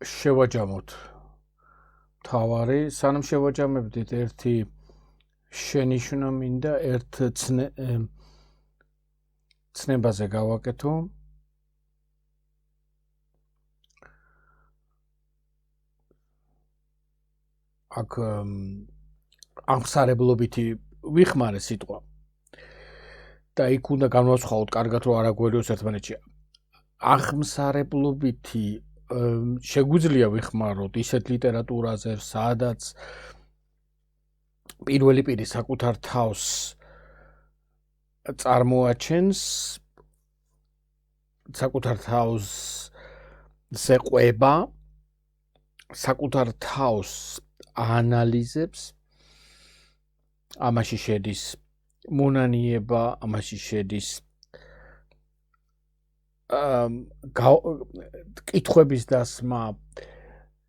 შევაჯამოთ თავარი, სანამ შევაჯამებდით ერთი შენიშვნა მინდა ერთ ცნებაზე გავაკეთო. აქ აღსარებლობითი ვიხმარე სიტყვა. და იქ უნდა განვასხვაოთ კარგად რომ არ აგვერიოს ერთმანეთში. აღსარებლობითი შეგვიძლია ვიხმაროთ ისეთ ლიტერატურაზე, სადაც პირველი პირი საკუთარ თავს წარმოაჩენს, საკუთარ თავს ზეყვება, საკუთარ თავს აანალიზებს, ამაში შედის მონანიება, ამაში შედის კითხვების დასმა,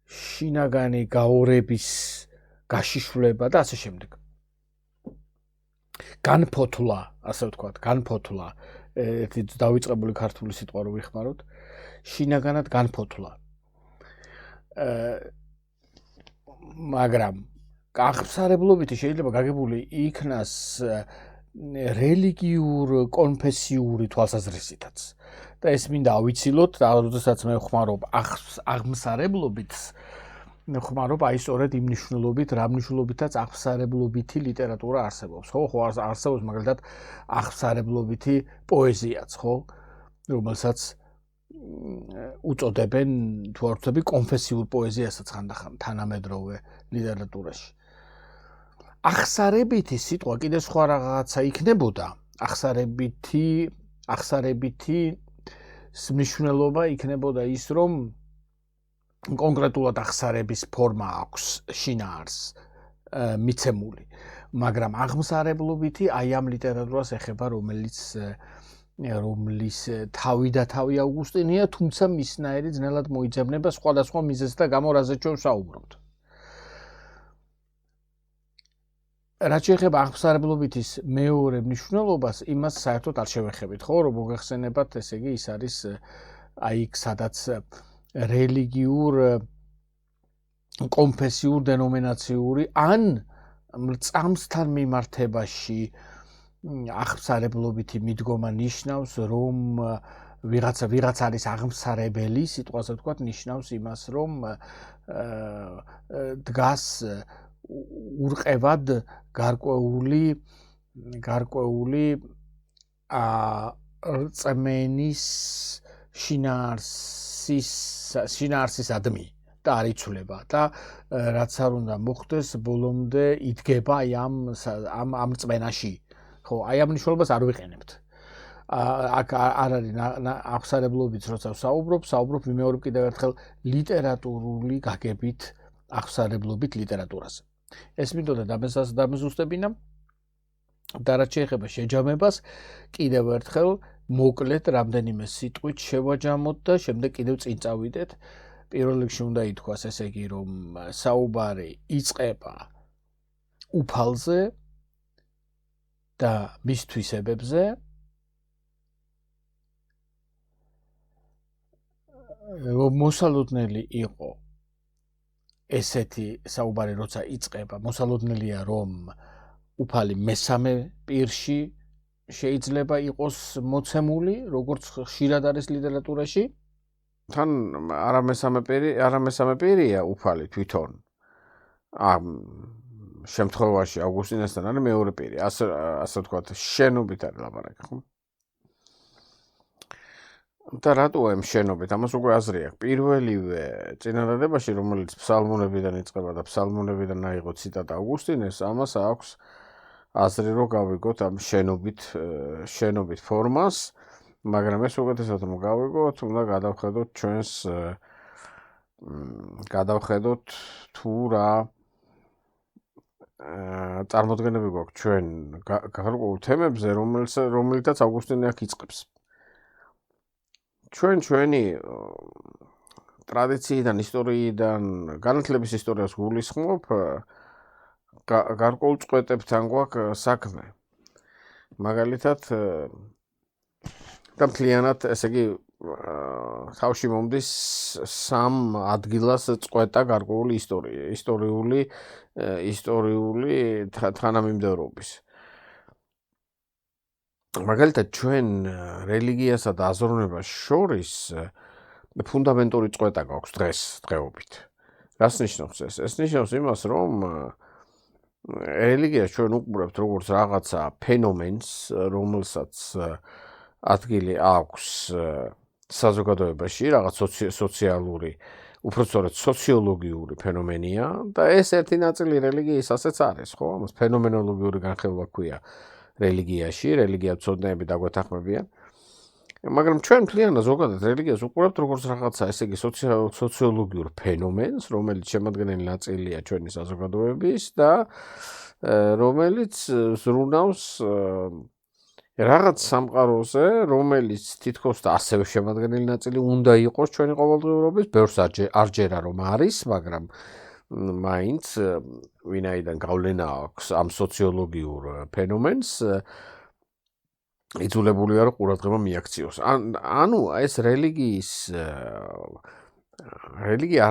შინაგანი გაორების გაშიშვლება და ასე შემდეგ. განფოთლა, ასე ვთქვათ, განფოთლა, ერთი დავიწყებული ქართული სიტყვა რო ვიხმაროთ, შინაგანად განფოთლა. მაგრამ აღსარებლობითი შეიძლება გაგებული იქნას რელიგიურ კონფესიური თვალსაზრისითაც. და ეს მინდა ავიცილოთ, და როდესაც მე ვხმარობ აღმსარებლობით, ვხმარობ აი სწორედ იმ მნიშვნელობით, რა მნიშვნელობითაც აღსარებლობითი ლიტერატურა არსებობს, ხო? ხო არსებობს მაგალითად აღსარებლობითი პოეზიაც, ხო? რომელსაც უწოდებენ თუ არ ვთქვი კონფესიურ პოეზიასაც ხანდახან თანამედროვე ლიტერატურაში. აღსარებითი სიტყვა კიდე სხვა რაღაცა იქნებოდა. აღსარებითი მნიშვნელობა იქნებოდა ის, რომ კონკრეტულად აღსარების ფორმა აქვს შინაარს მიცემული, მაგრამ აღმსარებლობითი აი ამ ლიტერატურას ეხება, რომლის თავი და თავი ავგუსტინია, თუმცა მისნაირი ძნელად მოიძებნება სხვადასხვა მიზეზთა გამო, რაზეც ჩვენ ვსაუბრობთ. რაც შეეხება აღმსარებლობითის მეორე მნიშვნელობას, იმას საერთოდ არ შევეხებით, ხო, რომ მოგეხსენებათ, ესე იგი, ის არის აი იქ, სადაც რელიგიურ კონფესიურ დენომინაციური ან წამსთან მიმართებაში აღმსარებლობითი მიდგომა ნიშნავს, რომ ვიღაც არის აღმსარებელი, სიტყვაზე ვთქვათ, ნიშნავს იმას, რომ დგას ურყევად გარკვეული რწმენის შინაარსის ადმი და არ იცვლება და რაც არ უნდა მოხდეს, ბოლომდე იდგება აი ამ რწმენაში. ხო, აი ამ მნიშვნელობას არ ვიყენებთ. აქ არ არის აღსარებლობით, როცა ვსაუბრობ ვიმეორებ კიდევ ერთხელ ლიტერატურული გაგებით აღსარებლობით ლიტერატურაზე. ეს მინდოდა დამეზუსტებინა და რაც შეეხება შეჯამებას, კიდევ ერთხელ მოკლედ რამდენიმე სიტყვით შევაჯამოთ და შემდეგ კიდევ წინ წავიდეთ. პირველ რიგში უნდა ითქვას, ესე იგი, რომ საუბარი იწყება უფალზე და მის თვისებებზე. რომ მოსალოდნელი იყო ესეთი საუბარი, როცა იწყება, მოსალოდნელია, რომ უფალი მესამე პირში შეიძლება იყოს მოცემული, როგორც ხშირად არის ლიტერატურაში. თან არა მესამე პირია უფალი თვითონ. ამ შემთხვევაში ავგუსტინესთან არის მეორე პირი, ასე ვთქვათ, შენობით არის ლაპარაკი, ხო? და რატოა ამ შენობით? ამას უკვე აზრი აქვს. პირველივე წინადადებაში, რომელიც ფსალმუნებიდან იწყება და ფსალმუნებიდან აიღო ციტატა ავგუსტინეს, ამას აქვს აზრი, რომ გავიგოთ ამ შენობით ფორმას, მაგრამ ეს უკეთესად რომ გავიგოთ, უნდა გადავხედოთ თუ რა წარმოდგენები გვაქვს ჩვენ გარკვეულ თემებზე, რომელთაც ავგუსტინე აქ იწყებს. ჩვენი ტრადიციიდან, ისტორიიდან, განათლების ისტორიას გულისხმობ, გარკვეულ წყვეტებთან გვაქვს საქმე. მაგალითად და მთლიანად, ესე იგი, თავში მომდის სამ ადგილას წყვეტა გარკვეული ისტორიული თანამიმდევრობის. მაგალითად ჩვენ რელიგიასა და აზროვნებას შორის ფუნდამენტური წყვეტა გვაქვს დღეობით. რას ნიშნავს ეს? ეს ნიშნავს იმას, რომ რელიგიას ჩვენ უყურებთ როგორც რაღაცა ფენომენს, რომელსაც ადგილი აქვს საზოგადოებაში, რაღაც სოციალური, უფრო სწორედ სოციოლოგიური ფენომენია და ეს ერთი ნაწილი რელიგიის ასეც არის, ხო? ამას ფენომენოლოგიური განხილვა ქვია რელიგიაში, რელიგიათმცოდნეები დაგვეთანხმებიან. მაგრამ ჩვენ მთლიანად ზოგადად რელიგიას უყურებთ როგორც რაღაცა, ესე იგი სოციოლოგიურ ფენომენს, რომელიც შემადგენელი ნაწილია ჩვენი საზოგადოების და რომელიც ზრუნავს რაღაც სამყაროზე, რომელიც თითქოს და ასევე შემადგენელი ნაწილი უნდა იყოს ჩვენი ყოველდღიურობის, ბევრს არ ჯერა რომ არის, მაგრამ მაინც ვინაიდან გავლენა აქვს ამ სოციოლოგიურ ფენომენს, იძულებულია რომ ყურადღება მიაქციოს. ანუ ეს რელიგია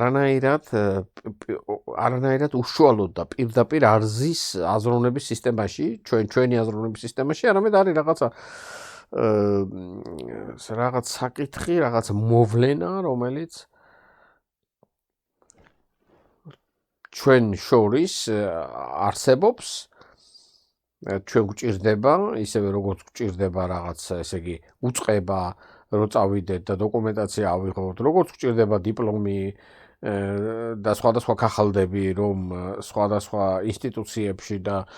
არანაირად უშუალოდ და პირდაპირ არ ზის აზროვნების სისტემაში, ჩვენი აზროვნების სისტემაში, არამედ არის რაღაც საკითხი, რაღაც მოვლენა, რომელიც ჩვენ შორის არსებობს, ჩვენ გვჭირდება, ისევე როგორც გვჭირდება რაღაც, ესე იგი, უწყება, რომ წავიდეთ და დოკუმენტაცია ავიღოთ, როგორც გვჭირდება დიპლომი და სხვადასხვა კახალდები, რომ სხვადასხვა ინსტიტუციებში და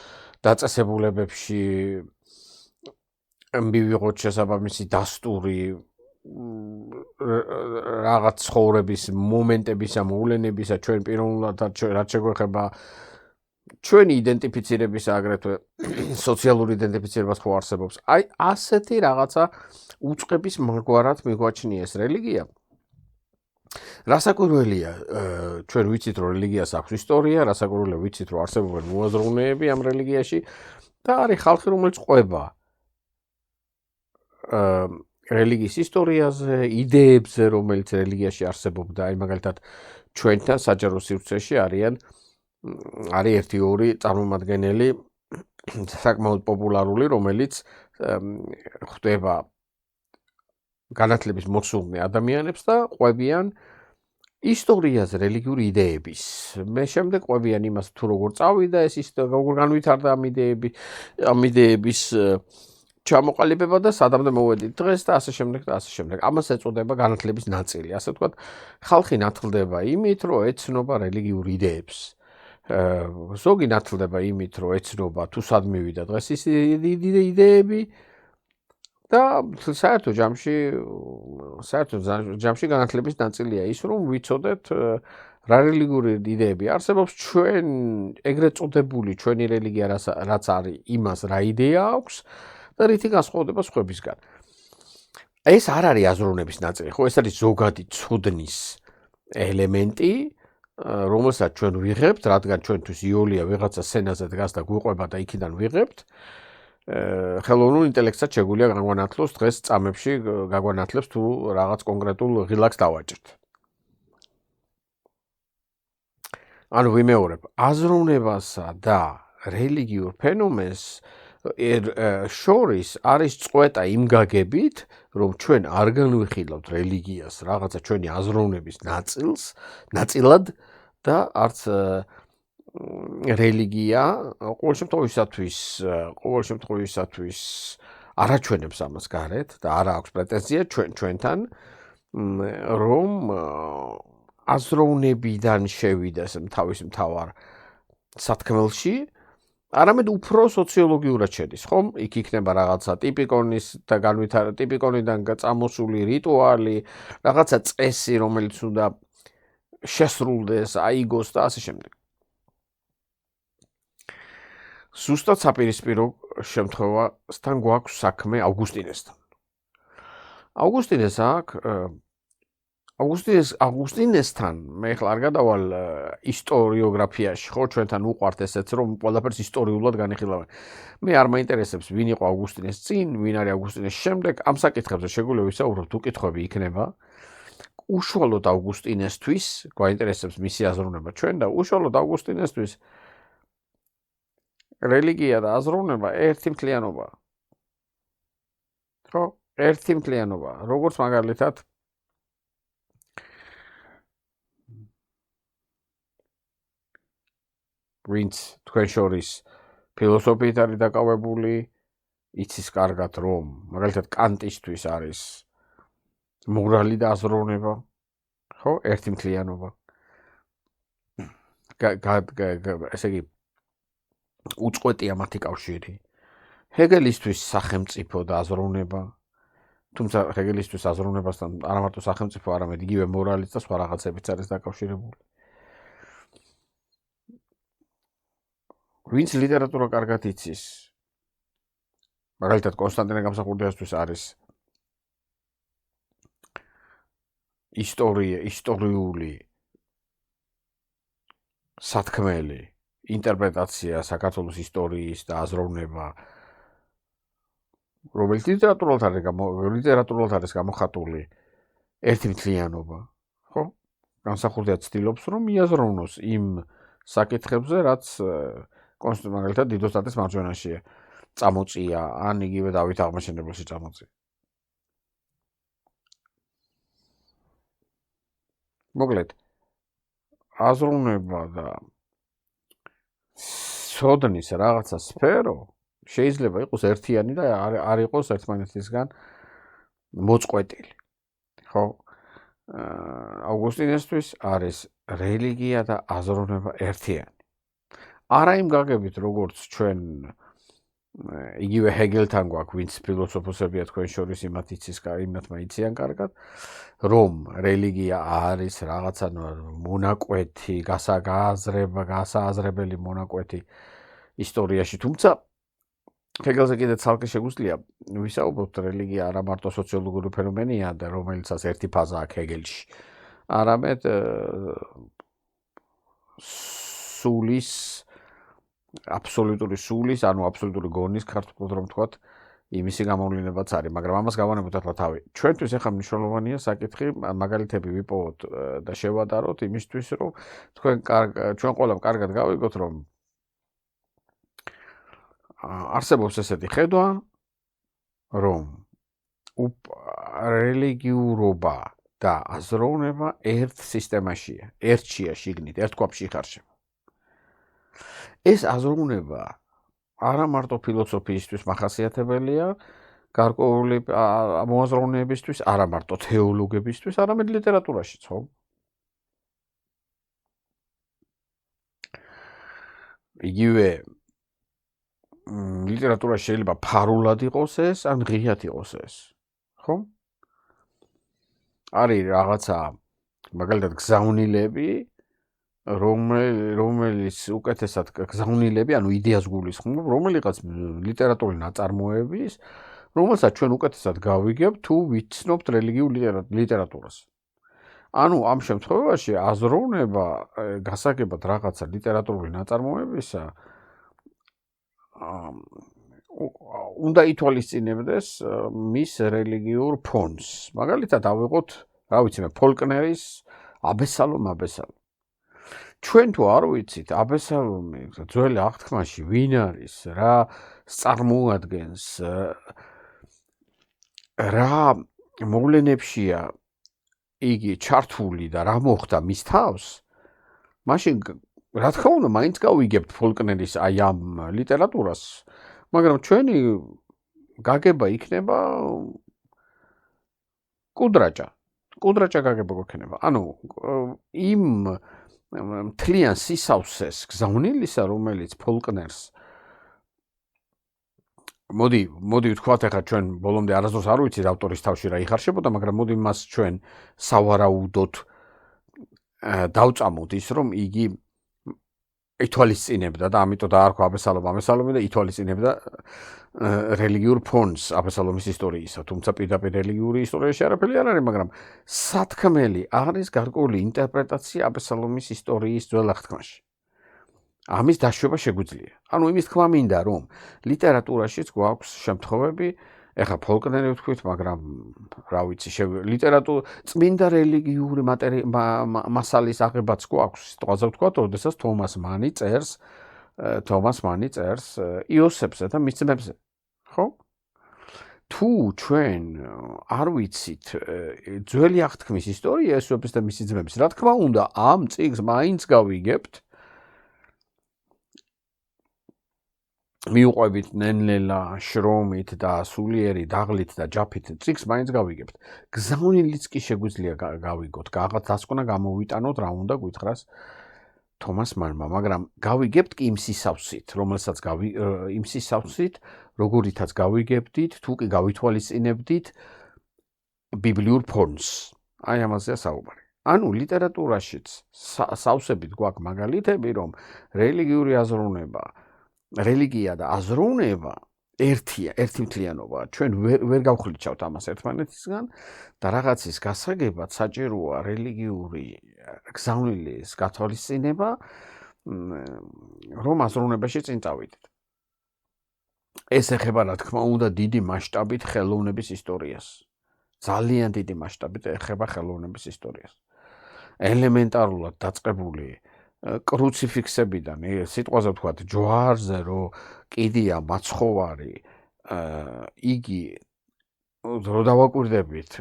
დაწესებულებებში მივიღოთ შესაბამისი დასტური რაღაც ცხოვრების მომენტებისა, მოვლენებისა, ჩვენ პიროვნულად რაც შეგვეხება ჩვენი იდენტიფიცირებისა, აგრეთვე სოციალური იდენტიფიცირებას ხო არსებობს. აი, ასეთი რაღაცა უწყების მაგვარად მიგვაჩნია ეს რელიგია. რასაკვირველია, ჩვენ ვიცით, რომ რელიგიას აქვს ისტორია, რასაკვირველია ვიცით, რომ არსებობენ მოაზროვნეები ამ რელიგიაში და არის ხალხი, რომელიც ყვება რელიგიის ისტორიაზე, იდეებზე, რომელიც რელიგიაში არსებობდა, აი მაგალითად ჩვენთან საჯარო სივრცეში არის ერთი-ორი წარმომადგენელი საკმაოდ პოპულარული, რომელიც ხვდება განათლების მოსულნე ადამიანებს და ყვებიან ისტორიაზე, რელიგიური იდეების. მე შემდეგ ყვებიან იმას, თუ როგორ წავიდა ეს როგორ განვითარდა ამ იდეების ჩამოყალიბება და სადამდე მოვედით დღეს და ასე შემდეგ და ასე შემდეგ. ამას ეწოდება განათლების ნაწილი. ასე ვთქვათ, ხალხი ნათლდება იმით, რომ ეცნობა რელიგიურ იდეებს. ზოგი ნათლდება იმით, რომ ეცნობა თუ სად მივიდა დღეს ის იდეები და საერთო ჯამში განათლების ნაწილია ის, რომ ვიცოდეთ რა რელიგიური იდეები არსებობს, ჩვენ ეგრეთ წოდებული ჩვენი რელიგია რაც არის, იმას რა იდეა აქვს და რითი განსხვავდება სხვებისგან. ეს არ არის აზროვნების ნაწილი, ხო, ეს არის ზოგადი ცოდნის ელემენტი, რომელსაც ჩვენ ვიღებთ, რადგან ჩვენთვის იოლია ვიღაცა სცენაზე დგას და გვიყვება და იქიდან ვიღებთ. ხელოვნურ ინტელექტსაც შეგვიძლია გაგვანათლოს დღეს წამებში გაგვანათლებს თუ რაღაც კონკრეტულ ღილაკს დავაჭრთ. ანუ ვიმეორებ, აზროვნებასა და რელიგიურ ფენომენს შორის არის წყვეტა იმ გაგებით, რომ ჩვენ არ განვიხილავთ რელიგიას რაღაცა ჩვენი აზროვნების ნაწილად და არც რელიგია ყოველ შემთხვევისათვის არაჩვენებს ამას გარეთ და არ აქვს პრეტენზია ჩვენთან, რომ აზროვნებიდან შევიდეს თავის მთავარ სათქმელში, არამედ უფრო სოციოლოგიურად შედის, ხომ? იქ იქნება რაღაცა ტიპიკონიდან წამოსული რიტუალი, რაღაცა წესი, რომელიც უნდა შესრულდეს, აიგოს და ასე შემდეგ. ზუსტად საპირისპირო შემთხვევასთან გვაქვს საქმე ავგუსტინესთან. ავგუსტინესთან მე ხლა არ გადავალ ისტორიოგრაფიაში, ხო, ჩვენთან უყვართ ესეც, რომ ყველაფერს ისტორიულად განიხილავენ. მე არ მაინტერესებს, ვინ იყო ავგუსტინეს წინ, ვინ არის ავგუსტინეს შემდეგ, ამ საკითხებზე შეგვიძლია ვისაუბროთ, უკითხვები იქნება. უშუალოდ ავგუსტინესთვის გვაინტერესებს მისი აზროვნება ჩვენ და უშუალოდ ავგუსტინესთვის რელიგია და აზროვნება ერთი მთლიანობაა. ხო, ერთი მთლიანობაა. როგორც მაგალითად ვინც თქვენ შორის ფილოსოფიით არის დაკავებული, იცის კარგად რომ მაგალითად კანტისტვის არის მორალი და აზროვნება, ხო, ერთი მთლიანობა. ესე იგი უწყვეტია მათი კავშირი. ჰეგელისთვის სახელმწიფო და აზროვნება, თუმცა ჰეგელისთვის აზროვნებასთან არა მარტო სახელმწიფო, არამედ იგივე მორალიც და სხვა რაღაცებიც არის დაკავშირებული. ვინც ლიტერატურა კარგად იცის, მაგალითად კონსტანტინე გამსახურდიასთვის არის ისტორიული სათქმელი ინტერპრეტაცია საქართველოს ისტორიის და აზროვნება, რომელიც ლიტერატურულად არის გამოხატული ერთი მთლიანობა, ხო? გამსახურდია ცდილობს, რომ მიაზროვნოს იმ საკითხებზე, რაც მაგალითად დიდოსტატის მარჯვენაშია წამოწია, ან იგივე დავით აღმაშენებელში წამოწია. მოკლედ, აზროვნება და სოდნის რაღაცა სფერო შეიძლება იყოს ერთიანი და არ იყოს ერთმანეთისგან მოწყვეტილი. ხო? ავგუსტინესთვის არის რელიგია და აზროვნება ერთიანი. არა იმ გაგებით, როგორც ჩვენ იგივე ჰეგელთან გვაქვს, ვინც ფილოსოფოსებია თქვენ შორის იმათმა იციან კარგად, რომ რელიგია არის რაღაცა მონაკვეთი, გასააზრებელი მონაკვეთი ისტორიაში, თუმცა ჰეგელზე კიდე ცალკე შეგვიძლია ვისაუბროთ, რელიგია არა მარტო სოციოლოგიური ფენომენია და რომელიცაც ერთი ფაზა აქვს ჰეგელში, არამედ სულის აბსოლუტური სულის, ანუ აბსოლუტური გონის ქართულად რომ თქვათ, იმისი გამოვლენებაც არის, მაგრამ ამას გავანებოთ ახლა თავი. ჩვენთვის ახლა მნიშვნელოვანია საკითხი, მაგალითები ვიპოვოთ და შევადაროთ იმისთვის, რომ ჩვენ ყველამ კარგად გავიგოთ, რომ არსებობს ესეთი ხედვა, რომ რელიგიურობა და აზროვნება ერთ სისტემაშია, ერთშია შიგნით, ერთ ქვაბში იხარშება. ეს აზროვნება არა მარტო ფილოსოფიისთვის მახასიათებელია, გარკვეული მოაზროვნეებისთვის, არა მარტო თეოლოგებისთვის, არამედ ლიტერატურაშიც, ხო? იგივე ლიტერატურაში შეიძლება ფარულად იყოს ეს, ან ღიად იყოს ეს, ხო? არის რაღაცა, მაგალითად გზავნილები, რომელიც უკეთესად გზავნილები, ანუ იდეას გულისხმობ, რომელიღაც ლიტერატურული ნაწარმოების, რომელსაც ჩვენ უკეთესად გავიგებთ, თუ ვიცნობთ რელიგიურ ლიტერატურას. ანუ ამ შემთხვევაში აზროვნება გასაგებად რაღაცა ლიტერატურული ნაწარმოებისა უნდა ითვალისწინებდეს მის რელიგიურ ფონს. მაგალითად ავიღოთ, რა ვიცი მე, ფოლკნერის აბესალომ. ჩვენ თუ არ ვიცით აბესალომი ძველი აღთქმაში ვინ არის, რა წარმოადგენს, რა მოვლენებშია იგი ჩართული და რა მოხდა მის თავს, მაშინ რა თქმა უნდა მაინც გავიგებთ ფოლკნერის აი ამ ლიტერატურას, მაგრამ ჩვენი გაგება იქნება კუდრაჭა გაგება გვექნება. ანუ იმ მთლიან სისავსეს გზავნილისა, რომელიც ფოლკნერს მოდი ვთქვათ, ახლა ჩვენ ბოლომდე არასდროს არ ვიცით ავტორის თავში რა იხარშებოდა, მაგრამ მოდი მას ჩვენ სავარაუდოდ დავწამოთ ის, რომ იგი ითვალისწინებდა და ამიტომ დაარქვა აბესალომი და ითვალისწინებდა რელიგიურ ფონს აბესალომის ისტორიისა, თუმცა პირდაპირ რელიგიური ისტორიაში არაფერი არ არის, მაგრამ სათქმელი არის გარკვეული ინტერპრეტაცია აბესალომის ისტორიის ძველ აღთქმაში. ამის დაშვება შეგვიძლია. ანუ იმის თქმა მინდა, რომ ლიტერატურაშიც გვაქვს შემთხვევები, ეხა ფოლკნერი ვთქვით, მაგრამ რა ვიცი, წმინდა რელიგიური მასალის აღებაც გვაქვს, სიტყვაზე ვთქვათ, როდესაც თომას მანი წერს იოსებსა და მის ძმებზე, ხო? თუ ჩვენ არ ვიცით ძველი აღთქმის ისტორია იოსების და მისი ძმების, რა თქმა უნდა, ამ წიგნს მაინც გავიგებთ. მიუყვებით ნენლელა, შრომით და სულიერი დაღლით და ჯაფით წიგნს მაინც გავიგებთ. გზავნილიც კი შეგვიძლია გავიგოთ, რაღაც დასკვნა გამოვიტანოთ, რა უნდა გითხრას თომას მანმა, მაგრამ გავიგებთ კი იმ სისავსით, რომელსაც იმ სისავსით, როგორითაც გავიგებდით, თუ კი გავითვალისწინებდით ბიბლიურ ფონს. აი ამაზეა საუბარი. ანუ ლიტერატურაშიც სავსებით გვაქვს მაგალითები, რომ რელიგია და აზროვნება ერთმთლიანობა. ჩვენ ვერ გავხლიჩავთ ამას ერთმანეთისგან და რაღაცის გასაგებად საჭიროა რელიგიური გზავნილის გათვალისწინება, რომ აზროვნებაში წინ წავიდეთ. ეს ეხება, რა თქმა უნდა, დიდი მასშტაბით ხელოვნების ისტორიას. ძალიან დიდი მასშტაბით ეხება ხელოვნების ისტორიას. ელემენტარულად დაწყებული კრუციფიქსებიდან, სიტყვაზე ვთქვათ, ჯვარზე, რომ კიდია მაცხოვარი, იგი რო დავაკვირდებით,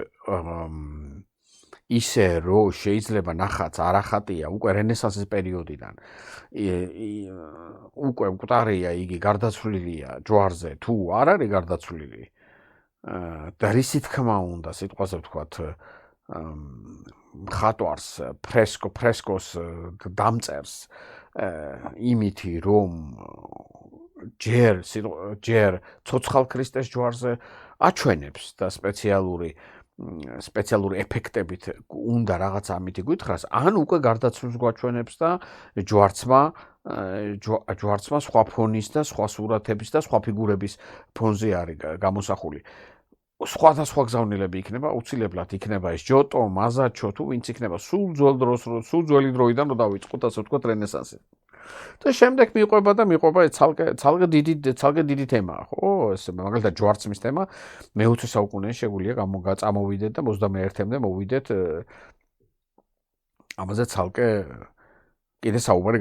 ისე რომ შეიძლება ნახაც არახატია უკვე რენესანსის პერიოდიდან. უკვე მკვდარია იგი, გარდაცვლილია ჯვარზე, თუ არ არის გარდაცვლილი. და რისი თქმა უნდა, სიტყვაზე ვთქვათ, მხატვარს ფრესკოს დამწერს იმითი, რომ ჯერ ცოცხალ ქრისტეს ჯვარზე აჩვენებს და სპეციალური ეფექტებით უნდა რაღაც ამითი გითხრას, ან უკვე გარდაცვლილს გვაჩვენებს და ჯვარცმა სხვა ფონის და სხვა სურათების და სხვა ფიგურების ფონზე არის გამოსახული. სხვადასხვა გზავნილები იქნება, უცილებლად იქნება ეს ჯოტო, მაზაჩო, თუ ვინც იქნება, სულ ძველი დროიდან რომ დავიწყოთ, ასე ვთქვათ, რენესანსი. და შემდეგ მიყვება ცალკე დიდი თემაა, ხო? ეს მაგალითად ჯვარცმის თემა მე-20 საუკუნეში შეგვიძლია წამოვიდეთ და 21-ემდე მოვიდეთ ამაზე ცალკე კიდე საუბარი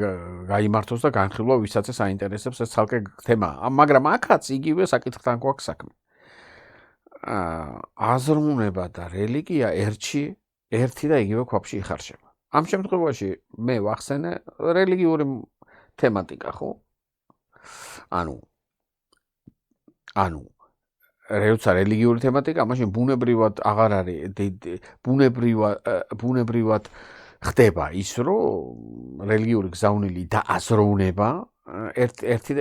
გაიმართოს და განხილვა ვისაც ეს აინტერესებს, ეს ცალკე თემაა. მაგრამ აქაც იგივე საკითხთან გვაქვს საქმე. აზროვნება და რელიგია ერთი და იგივე ქვაბში იხარშება. ამ შემთხვევაში მე ვახსენე რელიგიური თემატიკა, ხო? ანუ როცა რელიგიური თემატიკა, მაშინ ბუნებრივად აღარ არის ბუნებრივად ხდება ის, რომ რელიგიური გზავნილი და აზროვნება ერთი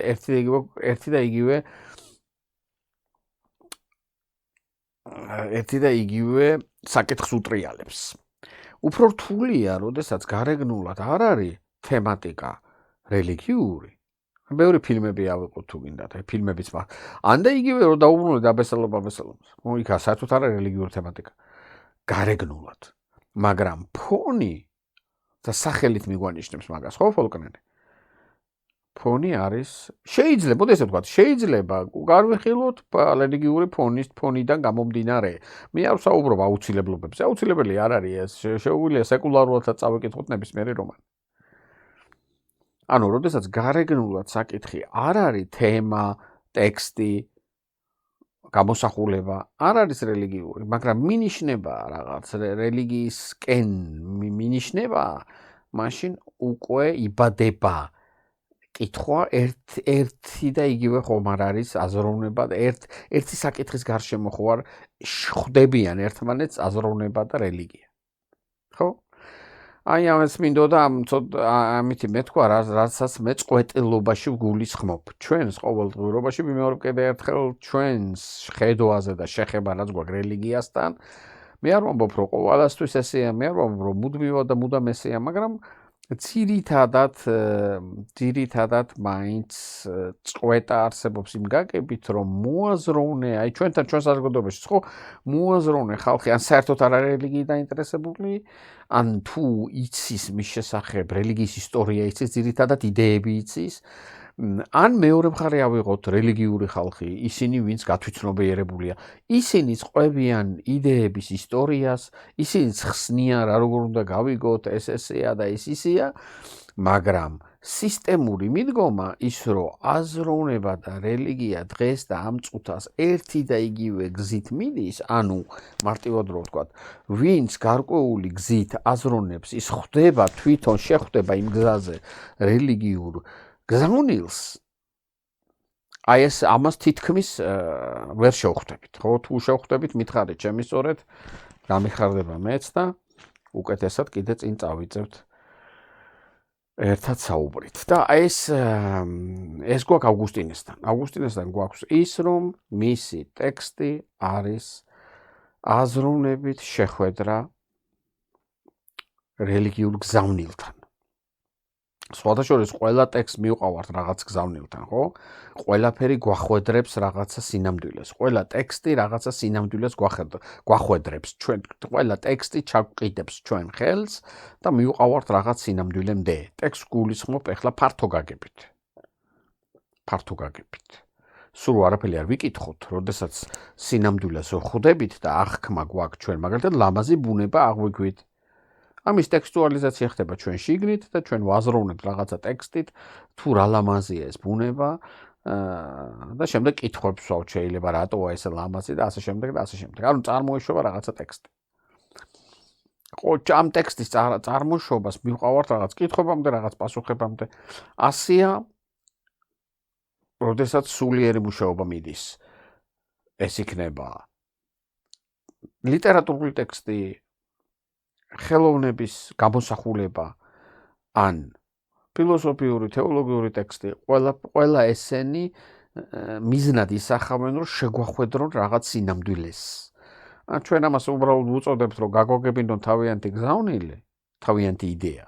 და იგივე საკითხს უტრიალებს. უფრო რთულია, როდესაც გარეგნულად არ არის თემატიკა რელიგიური. ბევრი ფილმები ავიღოთ თუ გინდათ, ფილმებიც მაგ. ან და იგივე რომ დაუბრუნოთ აბესალობას. იქა საერთოდ არ არის რელიგიური თემატიკა. გარეგნულად. მაგრამ ფონი და სახელით მიგვანიშნებს მაგას, ხო, ფოლკნერი? ფონი არის, შეიძლება, ესე ვთქვათ, შეიძლება გარვიხილოთ რელიგიური ფონიდან გამომდინარე. მე არ ვსაუბრობ აუცილებლობებზე. აუცილებელი არ არის ეს. შეუძლია სეკულარულად წავიკითხოთ ნებისმიერი რომანი. ანუ, როდესაც გარეგნულად საკითხი არ არის თემა, ტექსტი, გამოსახულება, არ არის რელიგიური, მაგრამ მინიშნება რაღაც რელიგიისკენ მინიშნება, მაშინ უკვე იბადება კითხვა ერთი და იგივე ხომ არ არის აზროვნება და ერთი საკითხის გარშემო ხო არ ხვდებიან ერთმანეთს აზროვნება და რელიგია. ხო? აი ამას მინდოდა ამითი მეთქვა, რასაც მე წყვეტილობაში ვგულისხმობ. ჩვენს ყოველდღიურობაში ვიმეორებ კიდე ერთხელ ჩვენს ხედვაზე და შეხება რაც გვაქვს რელიგიასთან. მე არ ვამბობ, რომ ყოველასთვის ესეა, მე არ ვამბობ, რომ მუდმივად და მუდამ ესეა, მაგრამ ძირითადად მაინც წყვეტა არსებობს იმ გაგებით, რომ მოაზროვნე, აი ჩვენთან ჩვენს საზოგადოებაში, ხო, მოაზროვნე ხალხი, ან საერთოდ არ არის რელიგიით დაინტერესებული, ან თუ იცის მის შესახებ რელიგიის ისტორია იცის, ძირითადად იდეები იცის, ან მეორე მხარე ავიღოთ რელიგიური ხალხი, ისინი ვინც გათვითცნობიერებულია, ისინიც ყვებიან იდეების ისტორიას, ისინიც ხსნიან რა როგორ უნდა გავიგოთ, ეს ესეა და ეს ისეა, მაგრამ სისტემური მიდგომა ის რომ აზროვნება და რელიგია დღეს და ამ წუთას ერთი და იგივე გზით მიდის, ანუ მარტივად რო ვთქვათ, ვინც გარკვეული გზით აზროვნებს, ის ხვდება თვითონ შეხვდება იმ გზაზე რელიგიურ გზავნილს, აი ეს ამას თითქმის ვერ შევხვდებით, ხო? თუ შევხვდებით, მითხარით, ჩემი სწორედ გამიხარდება მეც და უკეთესად კიდე წინ წავიწევთ ერთად საუბრით. და ეს გვაქვს ავგუსტინესთან. ავგუსტინესთან გვაქვს ის, რომ მისი ტექსტი არის აზროვნებით შეხვედრა რელიგიურ გზავნილთან. სხვადასხვა ყველა ტექსტ მივყავართ რაღაც გზავნილთან, ხო? ყველაფერი გვახვედრებს რაღაცა სინამდვილეს. ყველა ტექსტი რაღაცა სინამდვილეს გვახვედრებს. ჩვენ ყველა ტექსტი ჩაგვყიდებს ჩვენ ხელს და მივყავართ რაღაც სინამდვილემდე. ტექსტ გულისხმობ ახლა ფართო გაგებით. სულ არაფერი არ ვიკითხოთ, როდესაც სინამდვილეს ხვდებით და აღქმა გვაქვს ჩვენ, მაგალითად ლამაზი ბუნება აღვიგვით. ამის ტექსტუალიზაცია ხდება ჩვენ შიგნით და ჩვენ ვაზროვნებთ რაღაცა ტექსტით, თუ რა ლამაზია ეს ბუნება და შემდეგ კითხვებს ვსვავთ შეიძლება რატოა ეს ლამაზი და ასე შემდეგ და ასე შემდეგ. ანუ წარმოიშვება რაღაცა ტექსტი. ამ ტექსტის წარმოშობას მივყავართ რაღაც კითხვებამდე, რაღაც პასუხებამდე. ასეა, როდესაც სულიერი მუშაობა მიდის. ეს იქნება ლიტერატურული ტექსტი, ხელოვნების გამოსახულება ან ფილოსოფიური, თეოლოგიური ტექსტი, ყველა ესენი მიზნად ისახავენ, რომ შეგვახვედრონ რაღაც სინამდვილეს. ჩვენ ამას უბრალოდ ვუწოდებთ, რომ გაგოგებინონ თავიანთი გზავნილი, თავიანთი იდეა.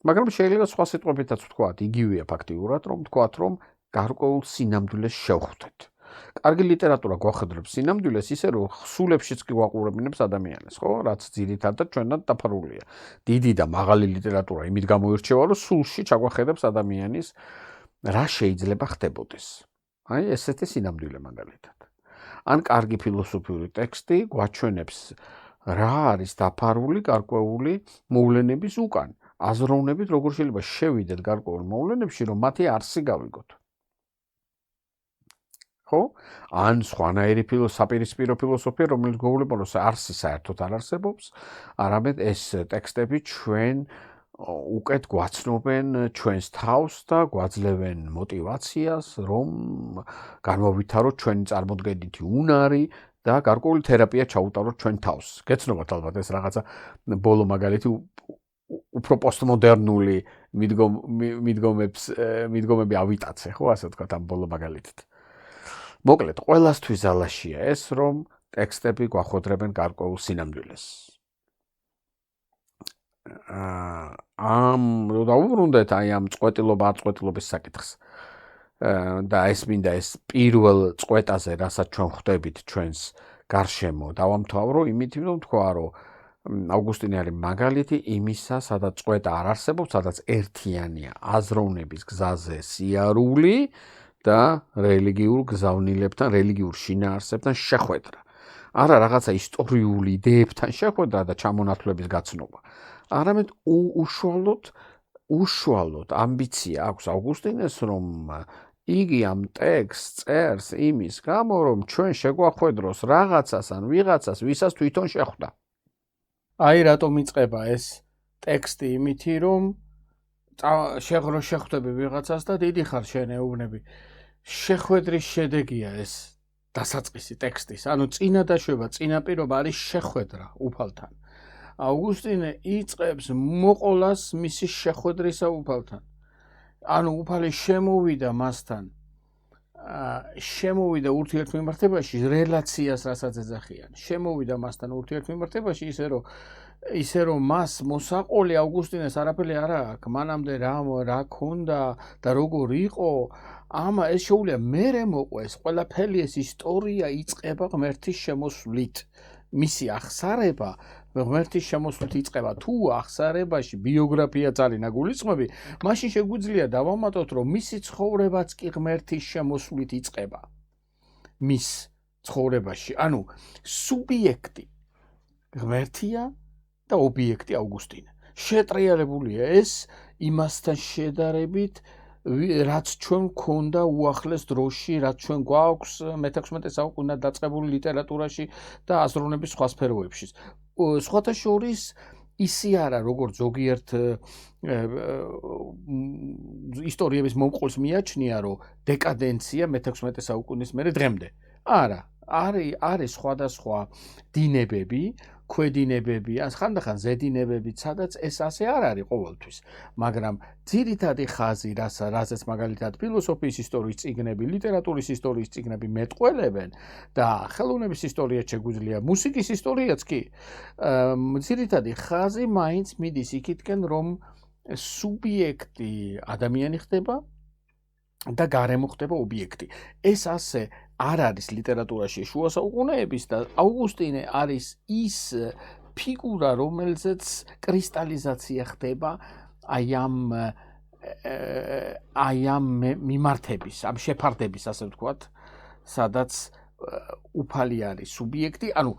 მაგრამ შეიძლება სხვა სიტყვებითაც ვთქვათ, იგივეა ფაქტიურად, რომ ვთქვათ, რომ გარკვეულ სინამდვილეს შევხვდეთ. კარგი ლიტერატურა გვახვედრებს სინამდვილეს ისე, რომ ხსულებშიც კი გვაყურებინებს ადამიანებს, ხო? რაც ძირითადად ჩვენად დაფარულია. დიდი და მაღალი ლიტერატურა იმით გამოირჩევა, რომ სულში ჩაგვახედებს ადამიანის რა შეიძლება ხდებოდეს. აი, ესეთი სინამდვილე მაგალითად. ან კარგი ფილოსოფიური ტექსტი გვაჩვენებს რა არის დაფარული გარკვეული მოვლენების უკან. აზროვნებით როგორ შეიძლება შევიდეთ გარკვეულ მოვლენებში, რომ მათი არსი გავიგოთ. ხო? ან სხვანაირი საპირისპირო ფილოსოფია, რომელიც გვეუბნება, რომ არსი საერთოდ არ არსებობს, არამედ ეს ტექსტები ჩვენ უკეთ გვაცნობენ ჩვენს თავს და გვაძლევენ მოტივაციას, რომ განმოვითაროთ ჩვენი წარმოდგენითი უნარი და გარკვეული თერაპია ჩაუტაროთ ჩვენ თავს. გეცნობათ ალბათ ეს რაღაცა ბოლო მაგალითი უფრო პოსტმოდერნული მიდგომები ავიტაცე, ხო, ასე ვთქვათ, ამ ბოლო მაგალითით. მოკლედ, ყველასთვის ძალაშია ეს, რომ ტექსტები გვახვედრებენ გარკვეულ სინამდვილეს. რო დავუბრუნდეთ აი ამ წყვეტილობის საკითხს. და ეს მინდა ეს პირველ წყვეტაზე, რასაც ჩვენ ხვდებით ჩვენს გარშემო, დავამთავრო იმით, რომ თქვა, რომ ავგუსტინე არის მაგალითი იმისა, სადაც წყვეტა არ არსებობს, სადაც ერთიანია აზროვნების გზაზე სიარული და რელიგიურ გზავნილებთან, რელიგიურ შინაარსებთან შეხვედრა. არა რაღაცა ისტორიული იდეებთან შეხვედრა და ჩამონათვლების გაცნობა. არამედ უშუალოდ ამბიცია აქვს ავგუსტინეს, რომ იგი ამ ტექსტს წერს იმის გამო, რომ ჩვენ შეგვახვედროს რაღაცას ან ვიღაცას, ვისაც თვითონ შეხვდა. აი რატომ იწყება ეს ტექსტი იმითი, რომ შეხვდები ვიღაცას და დიდი ხარ შენ ეუბნები. შეხვედრის შედეგია ეს დასაწყისი ტექსტის. ანუ წინადაშვება, წინაპირობა არის შეხვედრა უფალთან. ავგუსტინე იწყებს მოყოლას მისი შეხვედრისა უფალთან. ანუ უფალი შემოვიდა მასთან. შემოვიდა ურთიერთმემართებაში რელაციას, რასაც ეძახიან. შემოვიდა მასთან ურთიერთმემართებაში ისე რომ მას მოსაყოლი ავგუსტინეს არაფერი არ აქვს. მანამდე რა ქონდა და როგორ იყო, ეს შეუძლია მერე მოყვეს. ყველაფერი ეს ისტორია იწყება ღმერთის შემოსვლით. მისი აღსარება ღმერთის შემოსვლით იწყება. თუ აღსარებაში ბიოგრაფიაც არის ნაგულისხმები, მაშინ შეგვიძლია დავამატოთ, რომ მისი ცხოვრებაც კი ღმერთის შემოსვლით იწყება. მის ცხოვრებაში, ანუ სუბიექტი ღმერთია და ობიექტი ავგუსტინე. შეტრიალებულია ეს იმასთან შედარებით, რაც ჩვენ გქონდა უახლეს დროში, რაც ჩვენ გვაქვს მე-16 საუკუნიდან დაწყებული ლიტერატურაში და აზროვნების სხვა სფეროებში. სხვათა შორის ისი არა, როგორც ზოგიერთ ისტორიების მომყოლს მიაჩნია, რომ დეკადენცია მე-16 საუკუნის მერე დღემდე. არა, არის სხვადასხვა დინებები, ქვედინებები, ან ხანდახან ზედინებებიც, სადაც ეს ასე არ არის ყოველთვის, მაგრამ ძირითადი ხაზი, რასაც მაგალითად ფილოსოფიის ისტორიის წიგნები, ლიტერატურის ისტორიის წიგნები მეტყველებენ და ხელოვნების ისტორიაც შეგვიძლია, მუსიკის ისტორიაც კი, ძირითადი ხაზი მაინც მიდის იქითკენ, რომ სუბიექტი ადამიანი ხდება და გარემო ხდება ობიექტი. ეს ასე არ არის ლიტერატურაში შუა საუკუნეების და ავგუსტინე არის ის ფიგურა, რომელზეც კრისტალიზაცია ხდება აი ამ მიმართების, ამ შეფარდების, ასე ვთქვათ, სადაც უფალი არის სუბიექტი, ანუ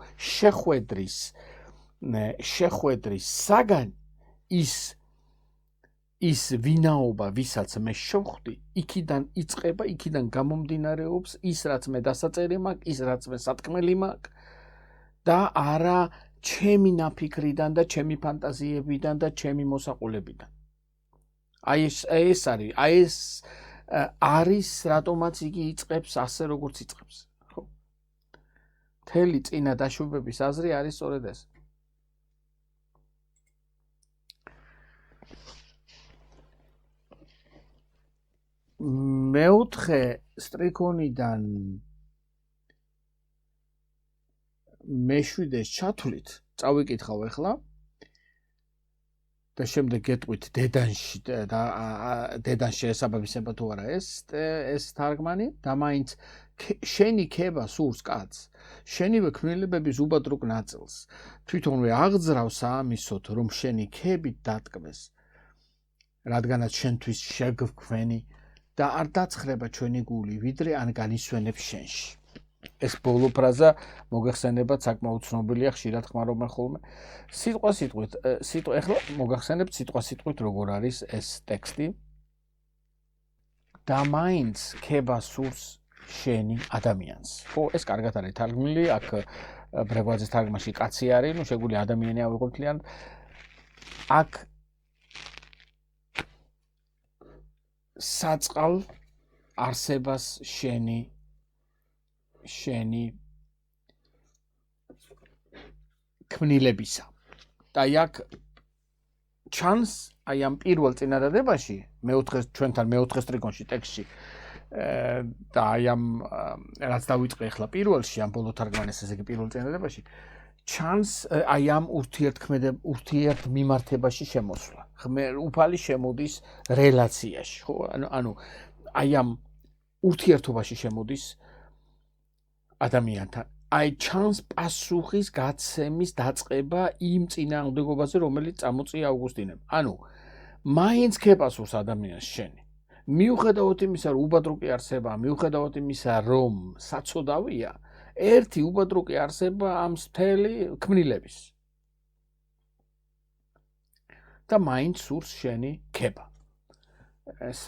შეხვედრის საგანი ის ვინაობა, ვისაც მე შევხვდი, იქიდან იწყება, იქიდან გამომდინარეობს ის, რაც მე დასაწერი მაქვს, ის, რაც მე სათქმელი მაქვს და არა ჩემი ნაფიქრიდან და ჩემი ფანტაზიებიდან და ჩემი მოსაყოლებიდან. ეს არის რატომაც იგი იწყებს ასე, როგორც იწყებს. ხო? მთელი წინა დაშვებების აზრი არის სწორედ ეს. მეოთხე სტრიქონიდან მეშვიდეს ჩათვლით წავიკითხავ ახლა და შემდეგ გეტყვით დედანში და დედანში ესაბამისება თუ არა ეს თარგმანი და მაინც შენი ქება სურს კაცს შენივე ქმნილებების უბადრუკ ნაწილს თვითონვე აღძრავს ამისოთ რომ შენი ქებით დატკბეს რადგანაც შენთვის შეგგვენი და არ დაცხრება ჩვენი გული ვიდრე ან განისვენებს შენში ეს ბოლო ფრაზა მოგეხსენებათ საკმაოდ ცნობილია ხშირად ხმარობენ ხოლმე სიტყვა ეხლა მოგახსენებთ სიტყვით როგორ არის ეს ტექსტი და მაინც ქება სურს შენი ადამიანს ხო ეს კარგად არის თარგმნილი აქ ბრეგვაძის თარგმანში კაცი არის ნუ შეგვიძლია ადამიანი ავიღოთ მთლიანად აქ საწყალ არსებას შენი ქმნილებისა და აქ ჩანს აი ამ პირველ წინადადებაში ჩვენთან მეოთხე სტრიქონში ტექსტში და აი ამ რაც დავიწყე ახლა პირველში ამ ბოლო თარგმანის ესე იგი პირველ წინადადებაში ჩანს აი ამ ურთიერთ მიმართებაში შემოსვლა უფალი შემოდის რელაციაში ხო ანუ აი ამ ურთიერთობაში შემოდის ადამიანთან აი ჩანს პასუხის გაცემის დაწყება იმ წინააღმდეგობაზე რომელიც წამოწია ავგუსტინემ ანუ მაინც ქეპასურს ადამიანს შენი მიუხედავად იმისა რომ უბადრუკი არსება მიუხედავად იმისა რომ საცოდავია ერთი უბადრუკი არსება ამ მთელი ქმნილების და მაინც სურს შენი ქება ეს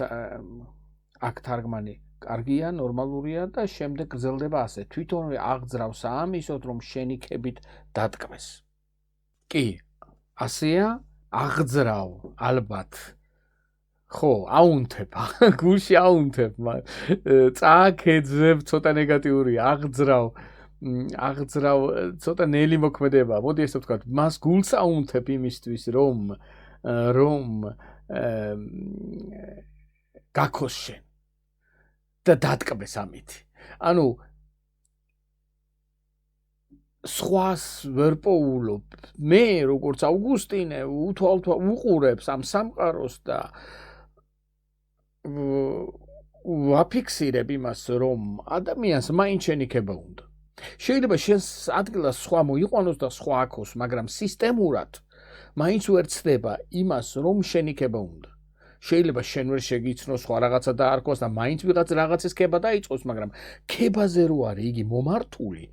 აქ თარგმანი კარგია, ნორმალურია და შემდეგ გრძელდება ასე. თვითონვე აღძრავს ამისოთ, რომ შენი ქებით დატკბეს. კი, ასეა, აღძრავ, ალბათ. ხო, აუნთებ, გულში აუნთებ, წააქეძებ, ცოტა ნეგატიურია, აღძრავ, ცოტა ნელი მოქმედება. მოდი ესე ვთქვათ, მას გულს აუნთებ იმისთვის, რომ გაქოს შენ. და დატკბეს ამით. ანუ სხვას ვერ პოულობ. მე როგორც ავგუსტინე უთვალთვა უყურებს ამ სამყაროს და ვაფიქსირებ იმას რომ ადამიანს მაინც შენი ქება უნდა. შეიძლება შენს ადგილას სხვა მოიყვანოს და სხვა აქოს, მაგრამ სისტემურად მაინც ვერ ცდება იმას, რომ შენიქება უნდა. შეიძლება შენ ვერ შეგიცნოს სხვა რაღაცა დაარქვას და მაინც ვიღაც რაღაცის ქება დაიწყოს, მაგრამ ქებაზე რო არის იგი მომართული,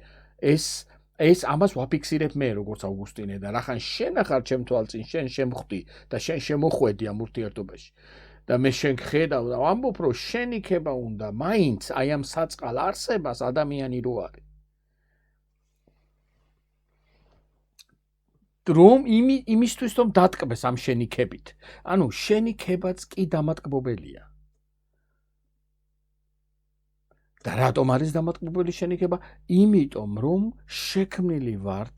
ეს ამას ვაფიქსირებ მე როგორც ავგუსტინე და რახან შენ ახარ ჩემ თვალწინ, შენ შემხვდი და შენ შემოხვედი ამ ურთიერთობაში. და მე შენ ხედავ და ვამბობ, რომ შენი ქება უნდა მაინც აი ამ საწყალ არსებას ადამიანი რო არის. რომ იმისთვის რომ დატკბეს ამ შენი ქებით. ანუ შენი ქებაც კი დამატკბობელია. და რატომ არის დამატკბობელი შენი ქება? იმიტომ რომ შექმნილი ვართ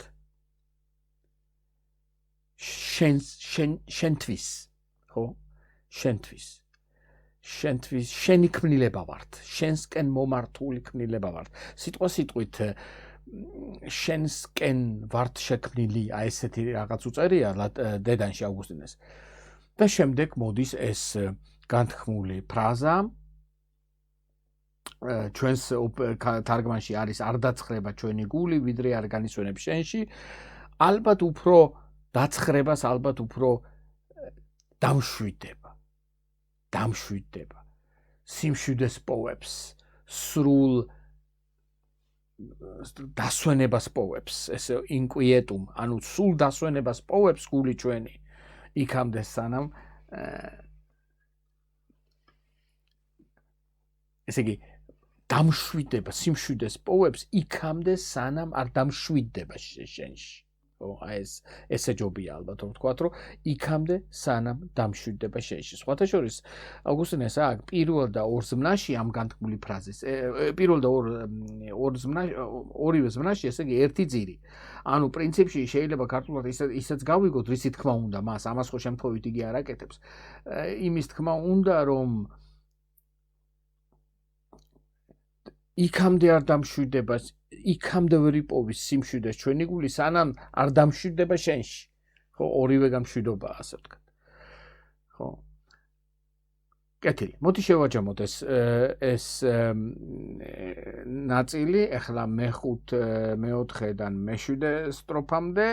შენთვის, ხო? შენთვის შენი ქმნილება ვართ, შენსკენ მომართული ქმნილება ვართ. სიტყვით შენსკენ ვართ შექმნილი, აი ესეთი რაღაც უწერია დედანში ავგუსტინეს. და შემდეგ მოდის ეს განთქმული ფრაზა ჩვენს თარგმანში არის არ დაცხრება ჩვენი გული, ვიდრე არ განისვენებს შენში. ალბათ უფრო დაცხრებას ალბათ უფრო დამშვიდდება. სიმშვიდეს პოვებს, სრულ დასვენებას პოვებს, ესე ინკვიეტუმ, ანუ სულ დასვენებას პოვებს გული ჩვენი. იქამდე სანამ ესე იგი დამშვიდება, სიმშვიდეს პოვებს იქამდე სანამ არ დამშვიდდება შენში. ხო, აი ესე ჯობია ალბათ რომ ვთქვათ, რომ იქამდე სანამ დამშვიდდება შენში. სხვათა შორის, ავგუსტინეს აქ პირველ და ორ ზმნაში ამ განთქმული ფრაზის, პირველ და ორივე ზმნაში, ესე იგი ერთი ძირი. ანუ პრინციპში შეიძლება ქართულად ისეც გავიგოთ, რისი თქმა უნდა მას, ამას ხო შემთხვევით იგი არ აკეთებს. იმის თქმა უნდა, რომ იქამდე არ დამშვიდება, იქამდე ვერ იპოვის სიმშვიდეს ჩვენი გული, სანამ არ დამშვიდება შენში. ხო, ორივე გამშვიდობაა, ასე ვთქვათ. ხო. კეთილი. მოდი შევაჯამოთ ეს ნაწილი, ახლა მე-4-დან მე-7 სტროფამდე.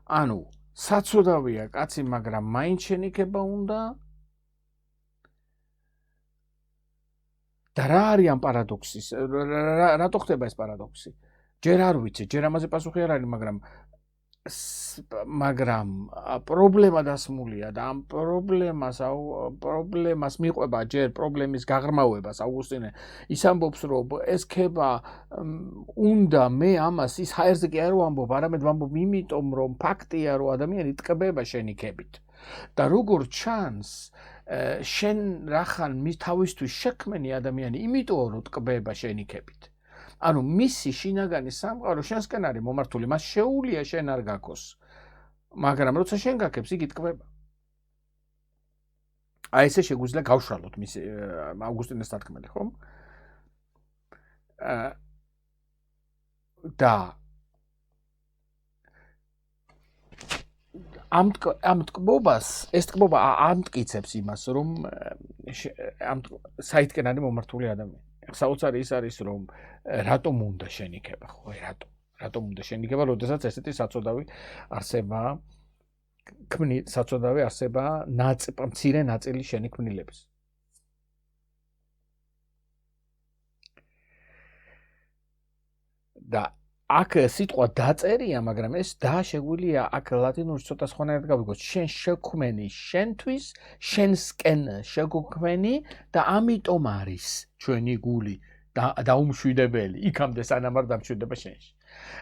ანუ საცოდავია კაცი, მაგრამ მაინც შენიქება უნდა. და რა არის ამ პარადოქსის? რატო ხდება ეს პარადოქსი? ჯერ არ ვიცი, ჯერ ამაზე პასუხი არ არის, მაგრამ პრობლემა დასმულია და ამ პრობლემას მიყვება ჯერ პრობლემის გაღრმავებას ავგუსტინე. ის ამბობს, რომ ეს ქება უნდა მე ამას ის ჰაერზე კი არ ვამბობ, არამედ ვამბობ იმიტომ, რომ ფაქტია, რომ ადამიანი ტკბება შენი ქებით. და როგორ ჩანს, შენ რახან თავისთვის შექმენი ადამიანი, იმიტომ რომ ტკბება შენი ქებით. ანუ მისი შინაგანი სამყარო შენსკენ არის მომართული, მას შეუძლია შენ არ გაქოს. მაგრამ როცა შენ გაქებს, იგი ტკბება. აი ესე შეგვიძლია გავშალოთ მის ავგუსტინეს თქმელი, ხომ? და ამ ტკბობას, ეს ტკბობა ამტკიცებს იმას, რომ საითკენ არის მომართული ადამიანი. საოცარი ის არის, რომ რატომ უნდა შენიქება, ხო, რატომ უნდა შენიქება, როდესაც ესეთი საწოდავი არსებაა, საწოდავი არსებაა მცირე ნაწილი შენი ქმნილების. და აქ სიტყვა დაწერია, მაგრამ ეს და შეგვიძლია აქ ლათინურში ცოტა სხვანაირად გავიგოთ. შენ შექმენი შენთვის, შენსკენ შეგოქმენი და ამიტომ არის ჩვენი გული დაუმშვიდებელი, იქამდე სანამ არ დამშვიდება შენში.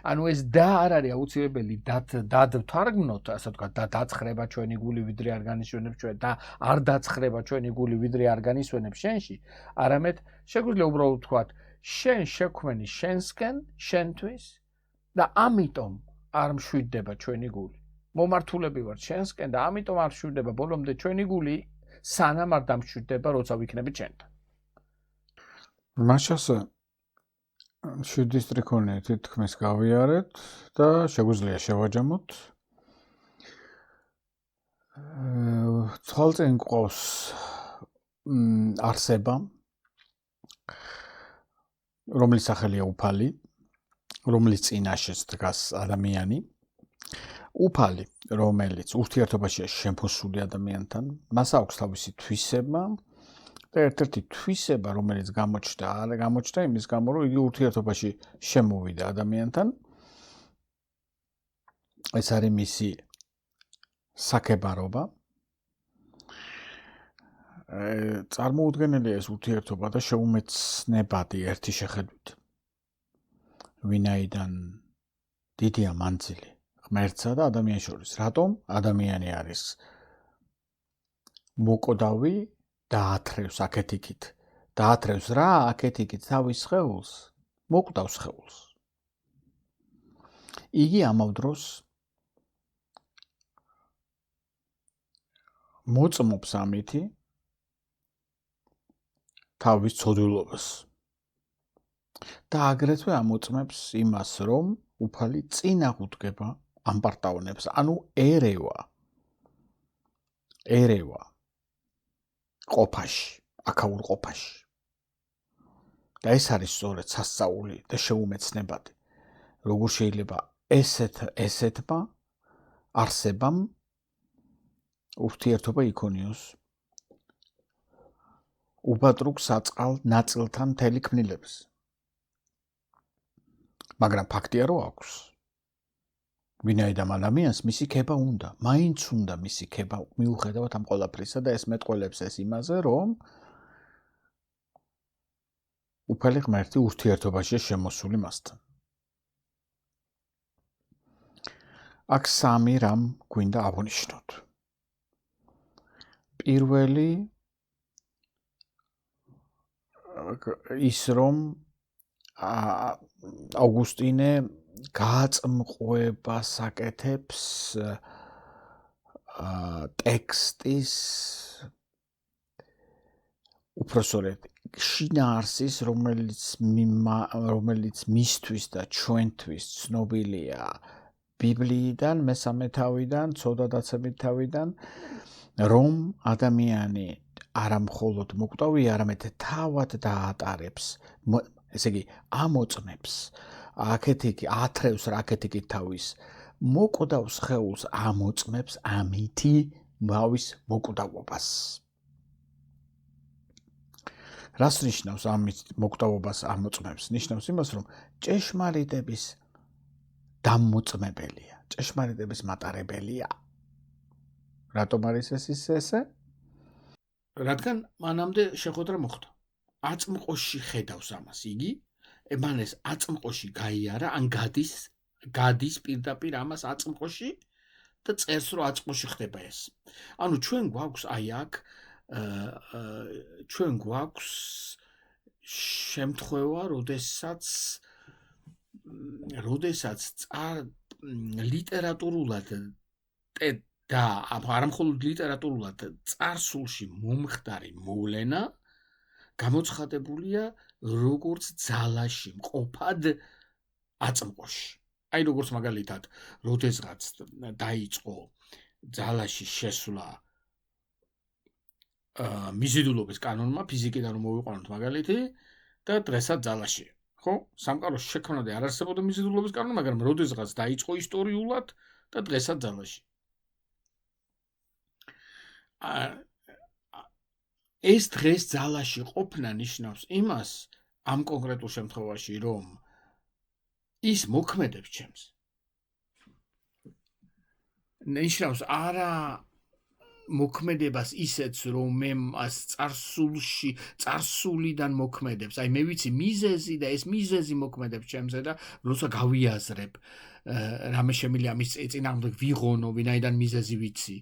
ანუ ეს და არ არის აუცილებელი დადვთარგმნოთ, ასე ვთქვათ, და დაცხრება ჩვენი გული, ვიდრე არ განისვენებს ჩვენ და არ დაცხრება ჩვენი გული, ვიდრე არ განისვენებს შენში, არამედ შეგვიძლია უბრალოდ ვთქვათ, შენ შექმენი შენსკენ, შენთვის და ამიტომ არ მშვიდდება ჩვენი გული. მომართულები ვართ შენსკენ და ამიტომ არ მშვიდდება ბოლომდე ჩვენი გული, სანამ არ დამშვიდდება, როცა ვიქნებით შენთან. მაშას 7 სტრიქონი თითქმის გავიარეთ და შეგვიძლია შევაჯამოთ. ცალწინ გვყავს არსება, რომლის სახელია უფალი. რომლის წინაშეც დგას ადამიანი, უფალი, რომელიც ურთიერთობაშია შემოსული ადამიანთან, მას აქვს თავისი თვისება და ერთ-ერთი თვისება, რომელიც გამოჩნდა იმის გამო, რომ იგი ურთიერთობაში შემოვიდა ადამიანთან. ეს არის მისი საქებარობა. წარმოუდგენელია ეს ურთიერთობა და შეუმეცნებადი ერთი შეხედვით. ვინაიდან დიდია მანძილი ღმერთსა და ადამიანს შორის. რატომ? ადამიანი არის მოკვდავი და ათრევს აქეთ-იქით. დაათრევს რა აქეთ-იქით თავის სხეულს, მოკვდავს სხეულს. იგი ამავდროს მოწმობს ამითი თავის ცოდვილობას. და აგრეთვე ამოწმებს იმას, რომ უფალი წინ აღუდგება ამ პარტაონებს, ანუ ერევა ყოფაში, აქაურ ყოფაში. და ეს არის სწორედ სასწაული და შეუმეცნებადი. როგორ შეიძლება ესეთმა არსებამ ურთიერთობა იქონიოს უბატრუկ საწყალ ნაწილთან მთელი ქმნილების. მაგრამ ფაქტია, რომ აქვს. ვინაიდან ადამიანს მისი ქება უნდა, მაინც უნდა მისი ქება მიუხედავად ამ ყველაფრისა და ეს მეტყველებს ეს იმაზე, რომ უფალი ღმერთი ურთიერთობაშია შემოსული მასთან. აქ სამი რამ გვინდა აღვნიშნოთ. პირველი ის რომ ავგუსტინე გააწმყვებას აკეთებს ტექსტის უпроსორეთ შინაარსის, რომელიც მისთვის და ჩვენთვის ცნობილია ბიბლიიდან, მესამე თავიდან, ცოდვადაცემით თავიდან, რომ ადამიანი არა მხოლოდ მოკვდავია, არამედ თავად დაატარებს, ესე იგი, ამოწმებს, აქეთ-იქ ათრევს აქეთ-იქით თავის მოკვდავ სხეულს, ამოწმებს ამითი მავის მოკვდავობას. რას ნიშნავს ამით მოკვდავობას ამოწმებს? ნიშნავს იმას, რომ ჭეშმარიტების დამოწმებელია, ჭეშმარიტების მატარებელია. რატომ არის ესე? რადგან მანამდე შეხვედრა მოხდა. აწმყოში ხედავს ამას იგი, მან ეს აწმყოში გაიარა, ან გადის პირდაპირ ამას აწმყოში და წერს, რომ აწმყოში ხდება ეს. ანუ ჩვენ გვაქვს აი აქ ჩვენ გვაქვს შემთხვევა, როდესაც ლიტერატურულად და არა მხოლოდ ლიტერატურულად წარსულში მომხდარი მოვლენა გამოცხადებულია როგორც ძალაში მყოფად აწმყოში. აი როგორც მაგალითად, როდესღაც დაიწყო ძალაში შესვლა მიზიდულობის კანონმა, ფიზიკიდან რომ მოვიყვანოთ მაგალითი და დღესაც ძალაში. ხო? სამყაროს შექმნამდე არ არსებობდა მიზიდულობის კანონი, მაგრამ როდესღაც დაიწყო ისტორიულად და დღესაც ძალაში. ეს დღეს ძალაში ყოფნა ნიშნავს იმას ამ კონკრეტულ შემთხვევაში, რომ ის მოქმედებს ჩემს. ნიშნავს არა მოქმედებას ისეც, რომ მე მას წარსულიდან მოქმედებს. აი მე ვიცი მიზეზი და ეს მიზეზი მოქმედებს ჩემზე და როცა გავიაზრებ რამე შემიძლია ამის წინააღმდეგ ვიღონო, ვინაიდან მიზეზი ვიცი.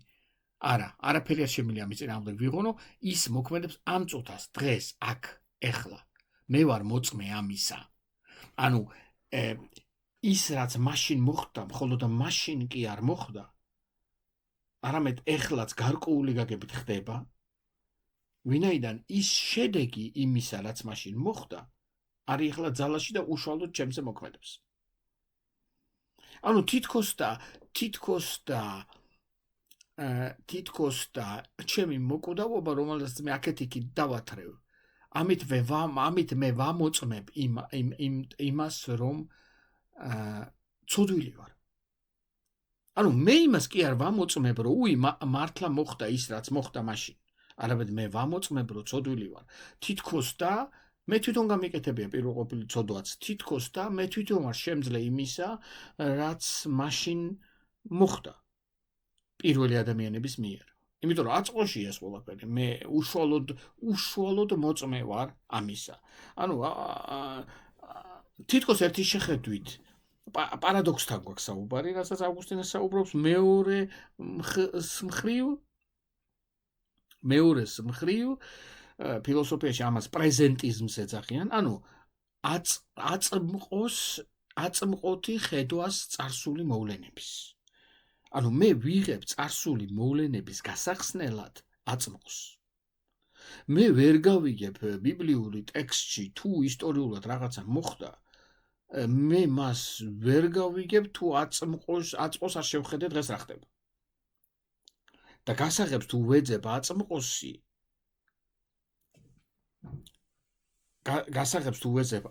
არაფერი არ შემიძლია ამის წინააღმდეგ ვიღონო, ის მოქმედებს ამ წუთას, დღეს, აქ, ეხლა. მე ვარ მოწმე ამისა. ანუ ის რაც მაშინ მოხდა, მხოლოდ მაშინ კი არ მოხდა, არამედ ეხლაც გარკვეული გაგებით ხდება, ვინაიდან ის შედეგი იმისა, რაც მაშინ მოხდა, არის ეხლა ძალაში და უშუალოდ ჩემზე მოქმედებს. ანუ თითქოს და ჩემი მოკვდავობა, რომელსაც მე აქეთ-იქით დავათრევ, ამით მე ვამოწმებ იმას, რომ ცოდვილი ვარ. ანუ მე იმას კი არ ვამოწმებ, რომ მართლა მოხდა ის, რაც მოხდა მაშინ. არამედ მე ვამოწმებ, რომ ცოდვილი ვარ. თითქოს და მე თვითონ გამიკეთებია პირველყოფილი ცოდვაც, თითქოს და მე თვითონ ვარ შემძლე იმისა, რაც მაშინ მოხდა პირველი ადამიანების მიერ. იმიტომ რომ აწყოშია ეს ყველაფერი. მე უშუალოდ მოწმე ვარ ამისა. ანუ თითქოს ერთი შეხედვით პარადოქსთან გვაქვს საუბარი, რასაც ავგუსტინე საუბრობს მეორეს მხრივ ფილოსოფიაში ამას პრეზენტიზმს ეძახიან, ანუ აწმყოთი ხედვას წარსული მოვლენების. ანუ მე ვიღებ წარსული მოვლენების გასახსნელად აწმყოს. მე ვერ გავიგებ ბიბლიური ტექსტში თუ ისტორიულად რაღაცა მოხდა, მე მას ვერ გავიგებ თუ აწმყოს არ შევხედე დღეს რა ხდება. და გასაღებს თუ ვეძებ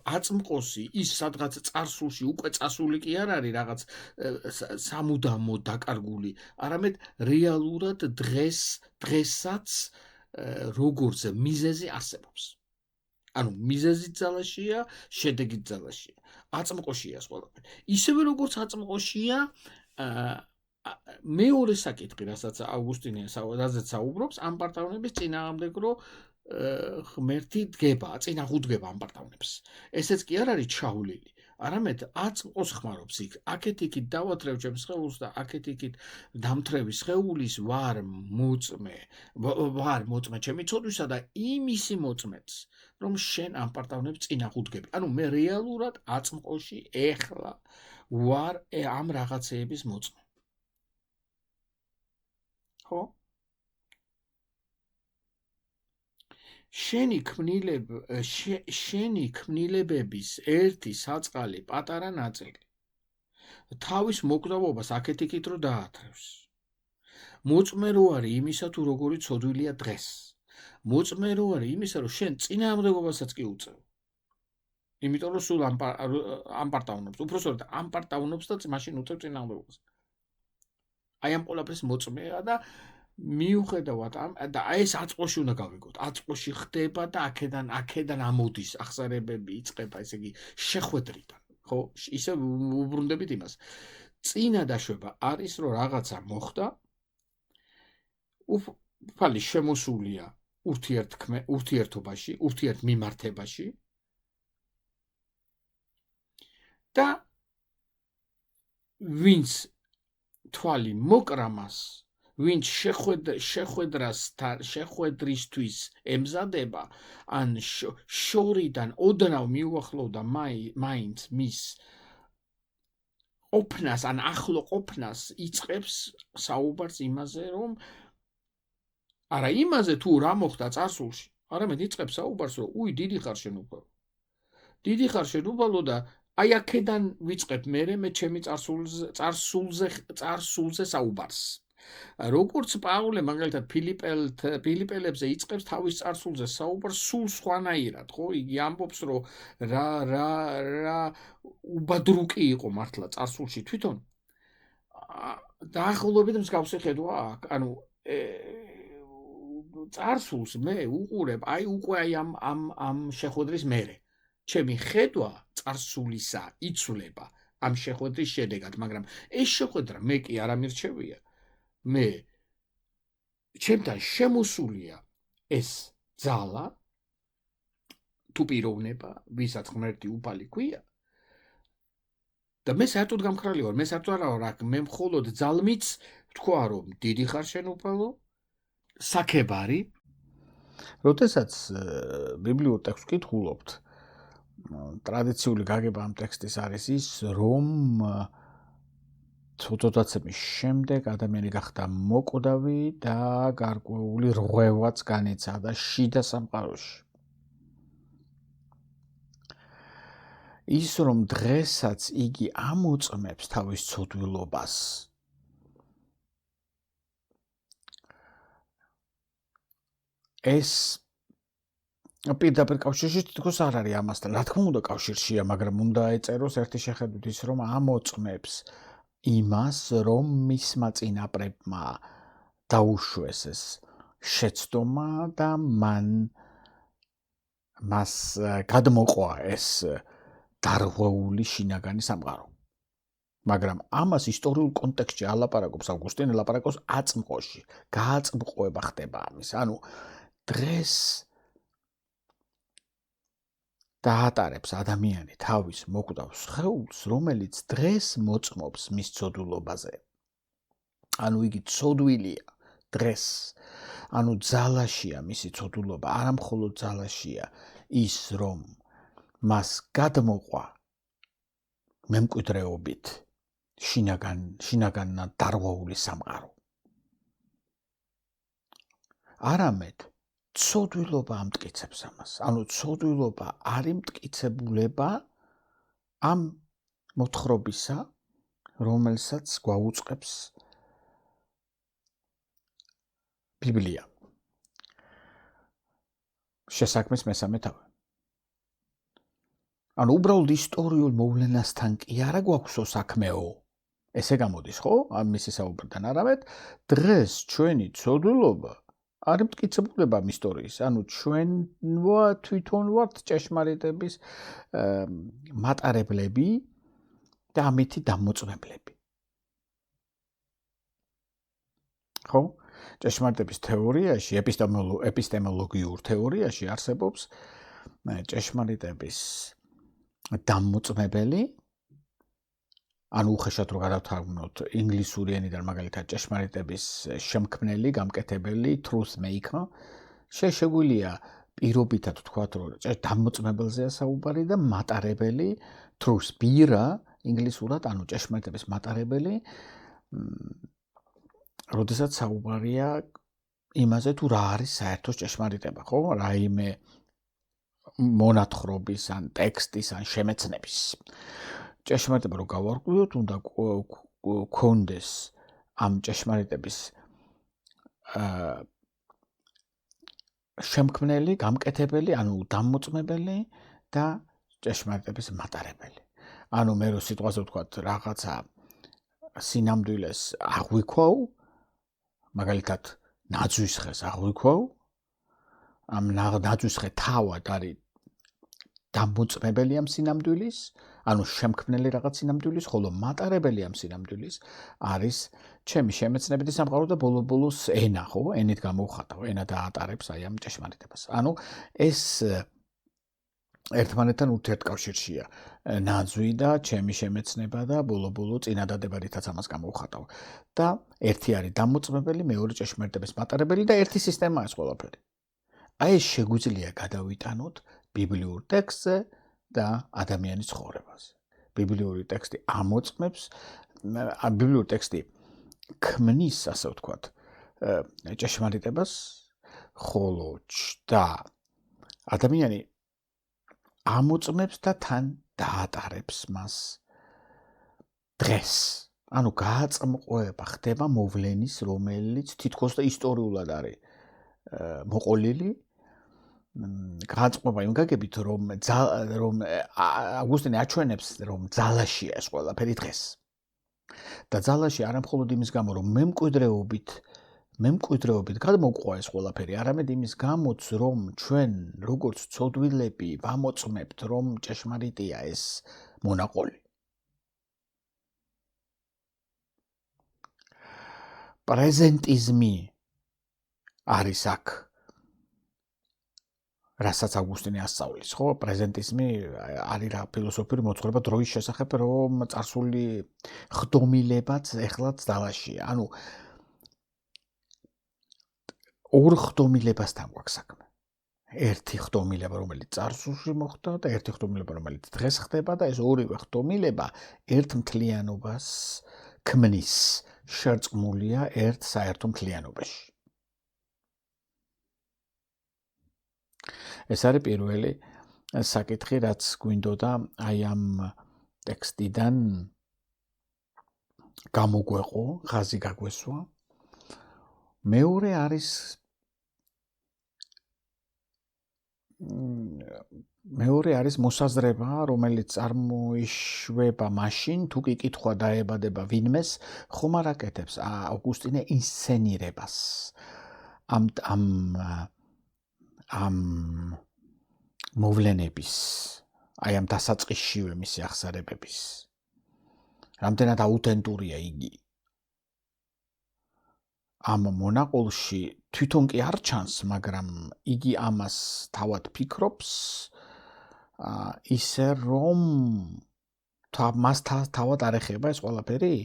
აწმყოსი ის სადღაც წარსულში უკვე წასული კი არ არის რაღაც სამუდამო დაკარგული, არამედ რეალურად დღესაც როგორც მიზეზი არსებობს. ანუ მიზეზი ძალაშია, შედეგი ძალაშია. აწმყოშია ეს ყველაფერი. ისევე როგორც აწმყოშია მეორე საკითხი, რასაც ავგუსტინე საუბრობს, ამ პარტავნების წინააღმდეგო ღმერთი დგება, წინაღუდგება ამ პარტავნებს. ესეც კი არ არის ჩავლილი, არამედ აწმყოს ხმარობს იქ. აქეთ-იქით დავათრევ ჩემს სხეულს და აქეთ-იქით დამთრევი სხეულის ვარ მოწმე ჩემი ცოდვისა და იმისი მოწმეც, რომ შენ ამ პარტავნებს წინაღუდგები. ანუ მე რეალურად აწმყოში ეხლა ვარ ამ რაღაცეების მოწმე. ხო? შენი ქმნილებების ერთი საწყალი პატარა ნაწილი თავის მოკვდავობას აქეთ-იქით რო დაათრევს. მოწმე რო არის იმისა თუ როგორი ცოდვილია დღეს. მოწმე რო არის იმისა, რომ შენ წინააღმდეგობასაც კი უწევ. იმიტომ რომ სულ ამ პარტავნობს, უпроსტოდ ამ პარტავნობს და მაშინ უწევ წინააღმდეგობას. აი ამ ყველაფრის მოწმეა და მიუხედავად და ეს აწმყოში უნდა გავიგოთ. აწმყოში ხდება და აქედან ამოდის ახსარებები იწყება, ესე იგი შეხვედრიდან, ხო? ისე უბრუნდებით იმას. წინა დაშვება არის, რომ რაღაცა მოხდა, უფალი შემოსულია ურთიერთობაში, ურთიერთმიმართებაში და ვინც თვალი მოკრამას, ვინც შეხვედრისთვის ემზადება, ან შორიდან ოდნავ მიუახლოვდა მაინც მის ყოფნას, ან ახლო ყოფნას იწყებს საუბარს იმაზე, რომ არა იმაზე თუ რა მოხდა წარსულში, არამედ იწყებს საუბარს, რომ დიდი ხარ შენ უფალო. დიდი ხარ შენ უფალო და აი აქედან ვიწყებ მე ჩემი წარსულზე საუბარს. როგორც პაულე მაგალითად ფილიპელებზე იწყებს თავის წარსულზე საუბარს სულ სხვანაირად, ხო? იგი ამბობს, რომ რა უბადრუკი იყო მართლა წარსულში თვითონ. დაახლოებით მსგავსი ხედვა აქვს. ანუ წარსულს მე უყურებ, უკვე ამ შეხვედრის მერე. ჩემი ხედვა წარსულისა იცვლება ამ შეხვედრის შედეგად, მაგრამ ეს შეხვედრა მე კი არ ამირჩევია. მე ჩემთან შემოსულია ეს ძალა თუ პიროვნება, ვისაც ღმერთი უფალი ქვია. და მე საერთოდ გამხრალი ვარ, მე საერთოდ არა ვარ აქ, მე მხოლოდ ძალმიც თქვა, რომ დიდი ხარ შენ უფალო, საქებარი. როდესაც ბიბლიურ ტექსტს ვკითხულობთ, ტრადიციული გაგება ამ ტექსტის არის ის, რომ ცოდვაცემის შემდეგ ადამიანი გახდა მოკვდავი და გარკვეული რღვევაც განიცადა შიდა სამყაროში. ის რომ დღესაც იგი ამოწმებს თავის ცოდვილობას, ეს პირდაპირ კავშირში თითქოს არ არის ამასთან. რა თქმა უნდა კავშირშია, მაგრამ უნდა ეწეროს ერთი შეხედვით ის, რომ ამოწმებს იმას, რომ მისმა წინაპრებმა დაუშვეს ეს შეცდომა და მას გადმოყვა ეს დარღვეული შინაგანი სამყარო. მაგრამ ამას ისტორიულ კონტექსტში ალაპარაკობს ავგუსტინე ლაპარაკობს აწმყოში, გააწმყოება ხდება ამის. ანუ დღეს დაატარებს ადამიანი თავის მოკვდავ სხეულს, რომელიც დღეს მოწმობს მის ცოდვილობაზე. ანუ იგი ცოდვილია დღეს. ანუ ძალაშია მისი ცოდვილობა, არა მხოლოდ ძალაშია ის, რომ მას გადმოყვა მემკვიდრეობით შინაგანად დარღვეული სამყარო. არამედ ცოდვილობა ამტკიცებს ამას. ანუ ცოდვილობა არის მტკიცებულება ამ მოთხრობისა, რომელსაც გვაუწყებს ბიბლია. შესაქმის მესამე თავი. ანუ უბრალოდ ისტორიულ მოვლენასთან კი არა გვაქვსო საქმეო. ესე გამოდის, ხო? ამ მისი საუბრიდან არამედ დღეს ჩვენი ცოდვილობა არის მტკიცებულება ამ ისტორიის. ანუ ჩვენ თვითონ ვართ ჭეშმარიტების მატარებლები და ამითი დამოწმებლები. ხო? ჭეშმარიტების თეორიაში, ეპისტემოლოგიურ თეორიაში არსებობს ჭეშმარიტების დამოწმებელი, ანუ უხეშად რო გადავთარგმნოთ ინგლისური ენიდან მაგალითად ჭეშმარიტების შემქმნელი, გამკეთებელი, truth maker, შეგვიძლია პირობითად ვთქვათ, რომ დამოწმებელზეა საუბარი და მატარებელი, truth bearer ინგლისურად, ანუ ჭეშმარიტების მატარებელი, როდესაც საუბარია იმაზე თუ რა არის საერთო ჭეშმარიტება, ხო? რაიმე მონათხრობის ან ტექსტის ან შემეცნების. ჭეშმარიტება რო გავარკვიოთ, უნდა გქონდეს ამ ჭეშმარიტების შემქმნელი, გამკეთებელი, ანუ დამოწმებელი და ჭეშმარიტების მატარებელი. ანუ მე რო სიტყვაზე ვთქვათ რაღაცა სინამდვილეს აღვიქვავ, მაგალითად ნაძვისხეს აღვიქვავ, ამ ნაძვისხე თავად არის დამოწმებელი ამ სინამდვილის, ანუ შემქმნელი რაღაც სინამდვილის, ხოლო მატარებელი ამ სინამდვილის არის ჩემი შემეცნებითი სამყარო და ბოლოს ენა, ხო? ენით გამოვხატავ, ენა დაატარებს აი ამ ჭეშმარიტებას. ანუ ეს ერთმანეთთან ურთიერთკავშირშია. ნაძვი და ჩემი შემეცნება და ბოლო წინადადება, რითაც ამას გამოვხატავ. და ერთი არის დამოწმებელი, მეორე ჭეშმარიტების მატარებელი და ერთი სისტემაა ეს ყველაფერი. აი ეს შეგვიძლია გადავიტანოთ ბიბლიურ ტექსტზე და ადამიანის ცხოვრებაზე. ბიბლიური ტექსტი ამოწმებს, ბიბლიური ტექსტი ქმნის, ასე ვთქვათ, ჭეშმარიტებას, ხოლო და ადამიანი ამოწმებს და თან დაატარებს მას დღეს. ანუ გააწმყოება ხდება მოვლენის, რომელიც თითქოს და ისტორიულად არის მოყოლილი. გააწმყოება იმ გაგებით, რომ ავგუსტინე აჩვენებს, რომ ძალაშია ეს ყველაფერი დღეს. და ძალაში არა მხოლოდ იმის გამო, რომ მემკვიდრეობით გადმოყვა ეს ყველაფერი, არამედ იმის გამოც, რომ ჩვენ როგორც ცოდვილები ვამოწმებთ, რომ ჭეშმარიტია ეს მონაყოლი. პრეზენტიზმი არის აქ, რასაც ავგუსტინე ასწავლის, ხო? პრეზენტიზმი არის რა ფილოსოფიური მოძღვრება დროის შესახებ, რომ წარსული ხდომილებაც ეხლაც ძალაშია. ანუ ორ ხდომილებასთან გვაქვს საქმე. ერთი ხდომილება, რომელიც წარსულში მოხდა და ერთი ხდომილება, რომელიც დღეს ხდება და ეს ორივე ხდომილება ერთ მთლიანობას ქმნის, შერწყმულია ერთ საერთო მთლიანობაში. ეს არის პირველი საკითხი, რაც გვინდოდა აი ამ ტექსტიდან გამოგვეყო, ხაზი გაგვესვა. მეორე არის მეორე არის მოსაზრება, რომელიც წარმოიშვება მაშინ, თუ კი კითხვა დაებადება ვინმეს, ხომ არ აკეთებს ავგუსტინე ინსცენირებას. ამ მოვლენების, აი ამ დასაწყისშივე მისი აღსარებების. რამდენად აუთენტურია იგი. ამ მონაყოლში თვითონ კი არ ჩანს, მაგრამ იგი ამას თავად ფიქრობს, ისე რომ მას თავად არ ეხება ეს ყველაფერი?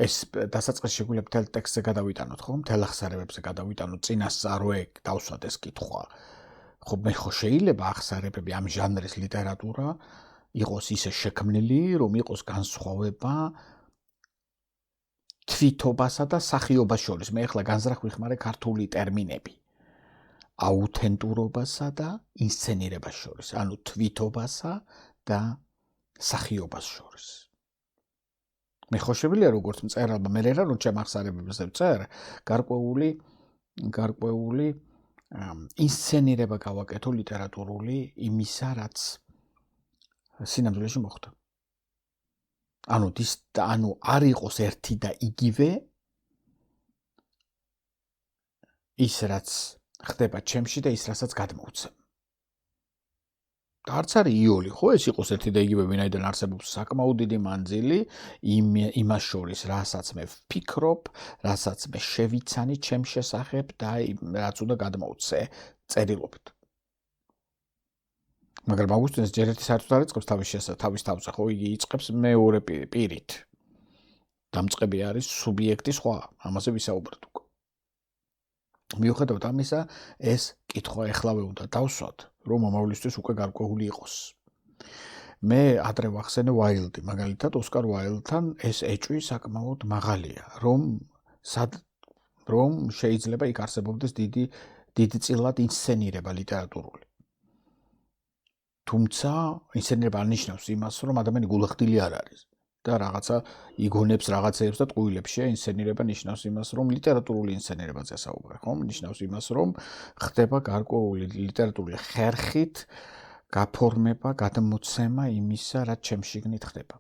ეს დასაწყისში შეგვიძლია მთელ ტექსტზე გადავიტანოთ, ხო? მთელ აღსარებებზე გადავიტანოთ, წინასწარვე დავსვათ ეს კითხვა. ხო, მე ხო შეიძლება აღსარებები ამ ჟანრის ლიტერატურა იყოს ისე შექმნილი, რომ იყოს განსხვავება თვითობასა და სახიობას შორის. მე ახლა განზრახ ვიხმარე ქართული ტერმინები. აუთენტურობასა და ინსცენირებას შორის, ანუ თვითობასა და სახიობას შორის. მე ხო შეგვიძლია როგორც მწერალმა, მე რა რომ ჩემ აღსარებებზე ვწერ, გარკვეული ინსცენირება გავაკეთო ლიტერატურული იმისა, რაც სინამდვილეში მოხდა. ანუ არ იყოს ერთი და იგივე ის, რაც ხდება ჩემში და ის, რასაც გადმოვცემ. და არც არის იოლი, ხო, ეს იყოს ერთი და იგივე, ვინაიდან არსებობს საკმაოდ დიდი მანძილი იმას შორის, რასაც მე ვფიქრობ, რასაც მე შევიცანი ჩემ შესახებ და რაც უნდა გადმოვცე წერილობით. მაგრამ ავგუსტინეს ჯერ ერთი საერთოდ არ იწყებს თავის თავზე, ხო, იგი იწყებს მეორე პირით. დამწყები არის სუბიექტი სხვა, ამაზე ვისაუბრეთ უკვე. მიუხედავად ამისა, ეს კითხვა ეხლავე უნდა დავსვათ, რომ მომავლისთვის უკვე გარკვეული იყოს. მე ადრე ვახსენე Wilde-ი, მაგალითად, ოსკარ Wilde-თან ეს ეჭვი საკმაოდ მაღალია, რომ შეიძლება იქ არსებობდეს დიდწილად ინსცენირება ლიტერატურული. თუმცა ინსცენირება არ ნიშნავს იმას, რომ ადამიანი გულახდილი არ არის და რაღაცა იგონებს რაღაცეებს და ტყუილებს. ინსცენირება ნიშნავს იმას, რომ ლიტერატურული ინსცენირებაზე საუბარი, ხო? ნიშნავს იმას, რომ ხდება გარკვეული ლიტერატურული ხერხით გაფორმება, გადმოცემა იმისა, რაც ჩემს შიგნით ხდება.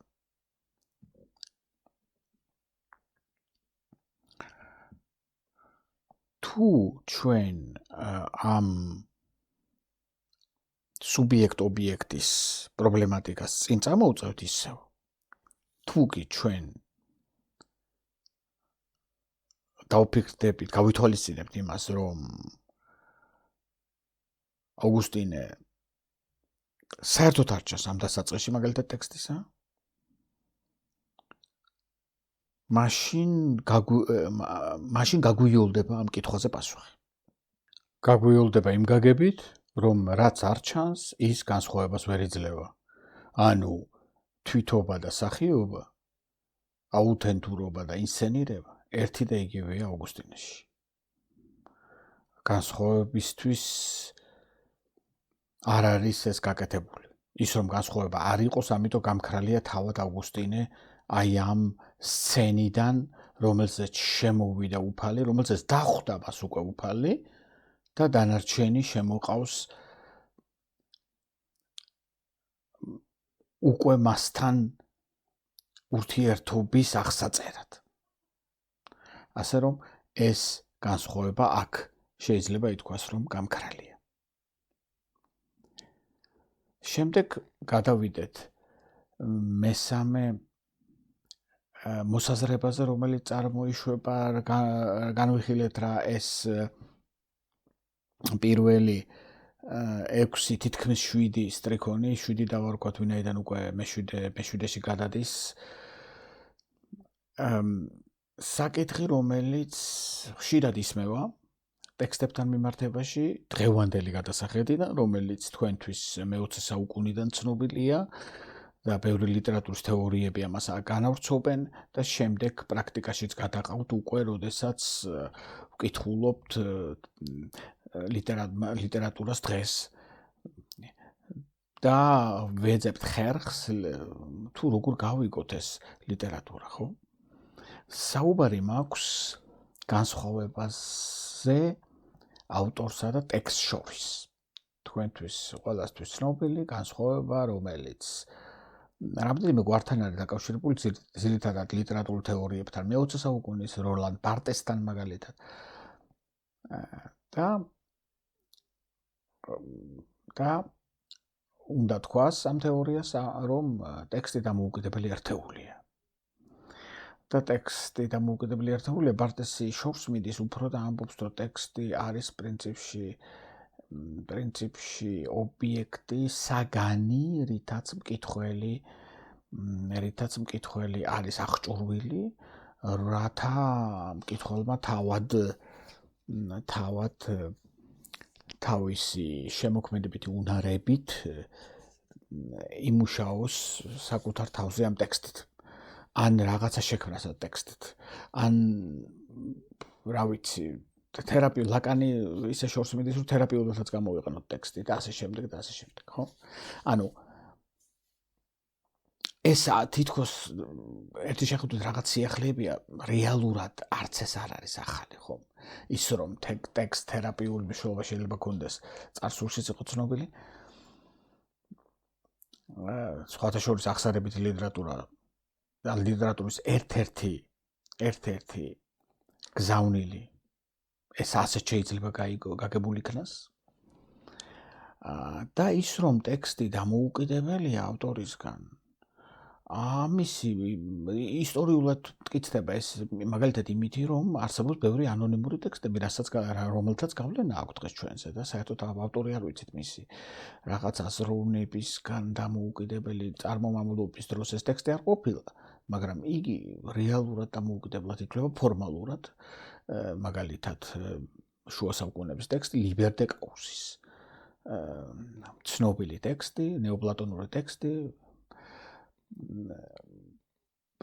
თუ ჩვენ ამ სუბიექტ-ობიექტის პრობლემატიკას წინ წამოვწევთ ისევ, თუ კი ჩვენ დავფიქრდებით, გავითვალისწინებთ იმას, რომ ავგუსტინე საერთოდ არ ჩანს ამ დასაწყისში მაგალითად ტექსტისა, მაშინ გაგვიოლდება ამ კითხვაზე პასუხი. გაგვიოლდება იმ გაგებით, რომ რაც არ ჩანს, ის განსხვავებას ვერ იძლევა. ანუ თვითობა და სახიობა, აუთენტურობა და ინსცენირება ერთი და იგივეა ავგუსტინეში. განსხვავებისთვის არ არის ეს გაკეთებული. ის რომ განსხვავება არ იყოს, ამიტომ გამქრალია თავად ავგუსტინე აი ამ სცენიდან, რომელზეც შემოვიდა უფალი, რომელზეც დახვდა მას უკვე უფალი და დანარჩენი შემოყავს უკვე მასთან ურთიერთობის აღსაწერად. ასე რომ ეს განსხვავება აქ შეიძლება ითქვას, რომ გამქრალია. შემდეგ გადავიდეთ მესამე მოსაზრებაზე, რომელიც წარმოიშვება, განვიხილეთ რა ეს პირველი 6 თითქმის 7 სტრიქონი, 7 დავარქვათ, ვინაიდან უკვე მე-7-ში გადადის. საკითხი, რომელიც ხშირად ისმევა ტექსტებთან მიმართებაში, დღევანდელი გადასახედიდან, რომელიც თქვენთვის მე-20 საუკუნიდან ცნობილია და ბევრი ლიტერატურის თეორიები ამას განავრცობენ და შემდეგ პრაქტიკაშიც გადაყავთ უკვე, როდესაც ვკითხულობთ ლიტერატურას დღეს და ვეძებთ ხერხს, თუ როგორ გავიგოთ ეს ლიტერატურა, ხო? საუბარი მაქვს განსხვავებაზე ავტორსა და ტექსტს შორის. თქვენთვის ყველასთვის ცნობილი განსხვავება, რომელიც რამდენიმე გვართან არის დაკავშირებული ძირითადად ლიტერატურულ თეორიებთან, მე-20 საუკუნის როლანდ ბარტესთან მაგალითად. და უნდა თქვას ამ თეორიას, რომ ტექსტი დამოუკიდებელი ერთეულია. და ტექსტი დამოუკიდებელი ერთეულია ბარტესი შორს მიდის უფრო და ამბობს, რომ ტექსტი არის პრინციპში ობიექტი, საგანი, რითაც მკითხველი არის აღჭურვილი, რათა მკითხველმა თავად თავისი შემოქმედებითი უნარებით იმუშაოს საკუთარ თავზე ამ ტექსტით. ან რაღაცა შექმნას ამ ტექსტით. ან რა ვიცი, ლაკანი ისე შორს მიდის, რომ თერაპიულადაც გამოვიყენოთ ტექსტი და ასე შემდეგ და ასე შემდეგ, ხო? ანუ ეს თითქოს ერთი შეხედვით რაღაც სიახლეებია, რეალურად არც ეს არ არის ახალი, ხო? ის რომ ტექსტ თერაპიული მნიშვნელობა შეიძლება ქონდეს, წარსულშიც იყო ცნობილი. სხვათა შორის ახსარებითი ლიტერატურა და ლიტერატურის ერთ-ერთი გზავნილი ეს ასეც შეიძლება გაგებული იქნას. და ის რომ ტექსტი დამოუკიდებელია ავტორისგან, ამისი ისტორიულად მტკიცდება ეს მაგალითად იმითი, რომ არსებობს ბევრი ანონიმური ტექსტები, რომელთაც გავლენა აქვს დღეს ჩვენზე და საერთოდ ავტორი არ ვიცით მისი რაღაც აზროვნებისგან დამოუკიდებელი წარმომავლობის დროს ეს ტექსტი არ ყოფილა, მაგრამ იგი რეალურად დამოუკიდებლად იკვლება ფორმალურად, მაგალითად შუა საუკუნეების ტექსტი ლიბერ დე კაუსის ცნობილი ტექსტი, ნეოპლატონური ტექსტი,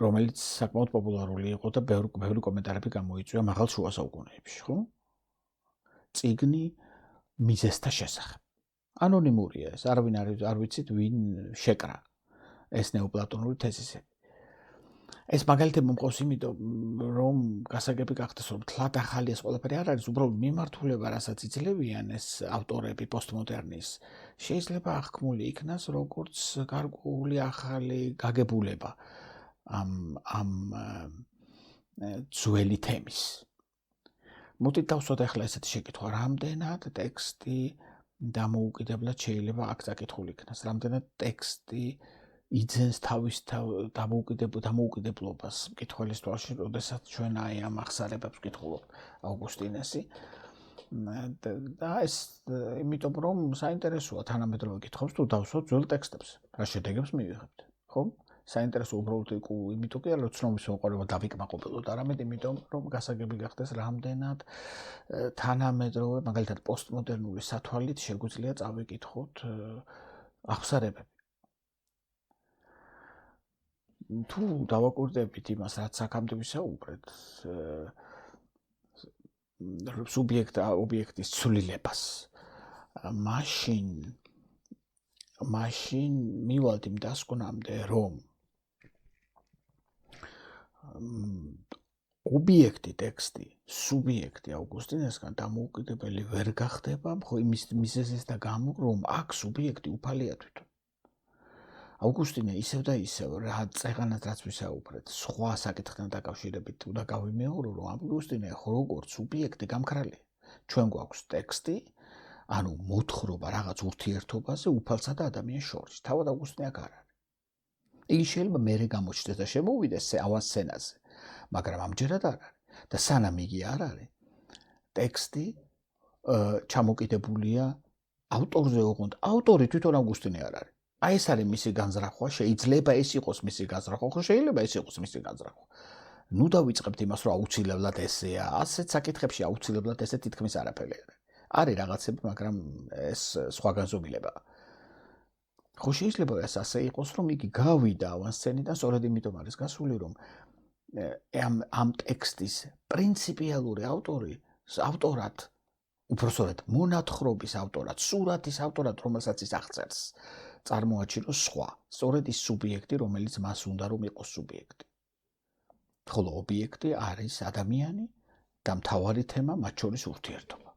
რომელიც საკმაოდ პოპულარული იყო და ბევრი კომენტარები გამოიწვია მაღალ შუა საუკუნეებში, ხო? წიგნი მიზეზთა შესახებ. ანონიმურია ეს, არავინ არ ვიცით ვინ შეკრა ეს ნეოპლატონური თეზისები. ეს მაგალითად მომყავს იმიტომ, რომ გასაგები გახდეს, რომ თლად ახალი ეს ყველაფერი არ არის, უბრალოდ მიმართულება, რასაც იძლევიან ეს ავტორები პოსტმოდერნის, შეიძლება აღქმული იქნას როგორც გარკვეული ახალი გაგებულება ამ ძველი თემის. მოდით დავსვათ ახლა ესეთი შეკითხვა, რამდენად ტექსტი დამოუკიდებლად შეიძლება აქ წაკითხული იქნას, რამდენად ტექსტი იძენს თავის დამოუკიდებლობას მკითხველის თვალში, როდესაც ჩვენ ამ ახსარებებს ვკითხულობთ ავგუსტინესი. და ეს იმიტომ რომ საინტერესოა თანამედროვე კითხვებს თუ დავსვათ ძველ ტექსტებს, რა შედეგებს მივიღებთ, ხო? საინტერესო უბრალოდ იმიტომ კი არა, რომ ცნობის მოყარება დავიკმაყოფილოთ, არამედ იმიტომ, რომ გასაგები გახდეს, რამდენად თანამედროვე, მაგალითად პოსტმოდერნული სათვალით შეგვიძლია წავიკითხოთ ახსარებები. თუ დავაკვირდებით იმას, რაც აქამდე ვისაუბრეთ, ობიექტის ცვლილებას, მაშინ მივალთ იმ დასკვნამდე, რომ ობიექტი ტექსტი, სუბიექტი ავგუსტინესგან დამოუკიდებელი ვერ გახდება, ხო იმის მიზეზის და გამო, რომ აქ სუბიექტი უფალია თვითონ. ავგუსტინე ისევ და ისევ რა წეღანად რაც ვისაუბრეთ, სხვა საკითხთან დაკავშირებით უნდა გავიმეორო, რომ ავგუსტინე როგორც სუბიექტი გამქრალია. ჩვენ გვაქვს ტექსტი, ანუ მოთხრობა რაღაც ურთიერთობაზე უფალსა და ადამიანს შორის. თავად ავგუსტინე აქ არ არის. იგი შეიძლება მერე გამოჩნდეს და შემოვიდეს ავან სცენაზე, მაგრამ ამჯერად არ არის. და სანამ იგი არ არის, ტექსტი ჩამოკიდებულია ავტორზე, ოღონდ ავტორი თვითონ ავგუსტინე არ არის. აი ეს არის მისი განზრახვა, შეიძლება ეს იყოს მისი განზრახვა, ხო შეიძლება ეს იყოს მისი განზრახვა. ნუ დავიწყებთ იმას, რომ აუცილებლად ესეა, ასეთ საკითხებში აუცილებლად ესე თითქმის არაფერი არ არის. არის რაღაცები, მაგრამ ეს სხვა განზომილებაა. ხო შეიძლება ეს ასე იყოს, რომ იგი გავიდა ავან სცენიდან, სწორედ იმიტომ არის გასული, რომ ამ ტექსტის პრინციპიალური ავტორად, უბრალოდ მონათხრობის ავტორად, სურათის ავტორად, რომელსაც ის აღწერს, წარმოაჩინოს სხვა, სწორედ ის სუბიექტი, რომელიც მას უნდა რომ იყოს სუბიექტი. ხოლო ობიექტი არის ადამიანი და მთავარი თემა მათ შორის ურთიერთობა.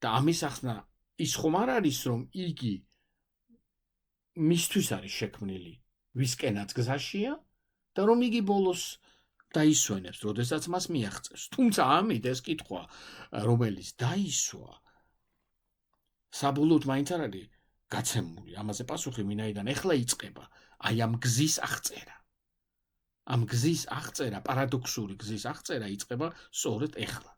და ამის ახსნა ის ხომ არ არის, რომ იგი მისთვის არის შექმნილი, ვისკენაც გზაშია და რომ იგი ბოლოს დაისვენებს, როდესაც მას მიაღწევს. თუმცა ამით ეს კითხვა, რომელიც დაისვა, საბოლოოდ მაინც არ არის გაცემული. ამაზე პასუხი ვინაიდან ეხლა იწყება აი ამ გზის აღწერა. ამ გზის აღწერა, პარადოქსული გზის აღწერა იწყება სწორედ ეხლა.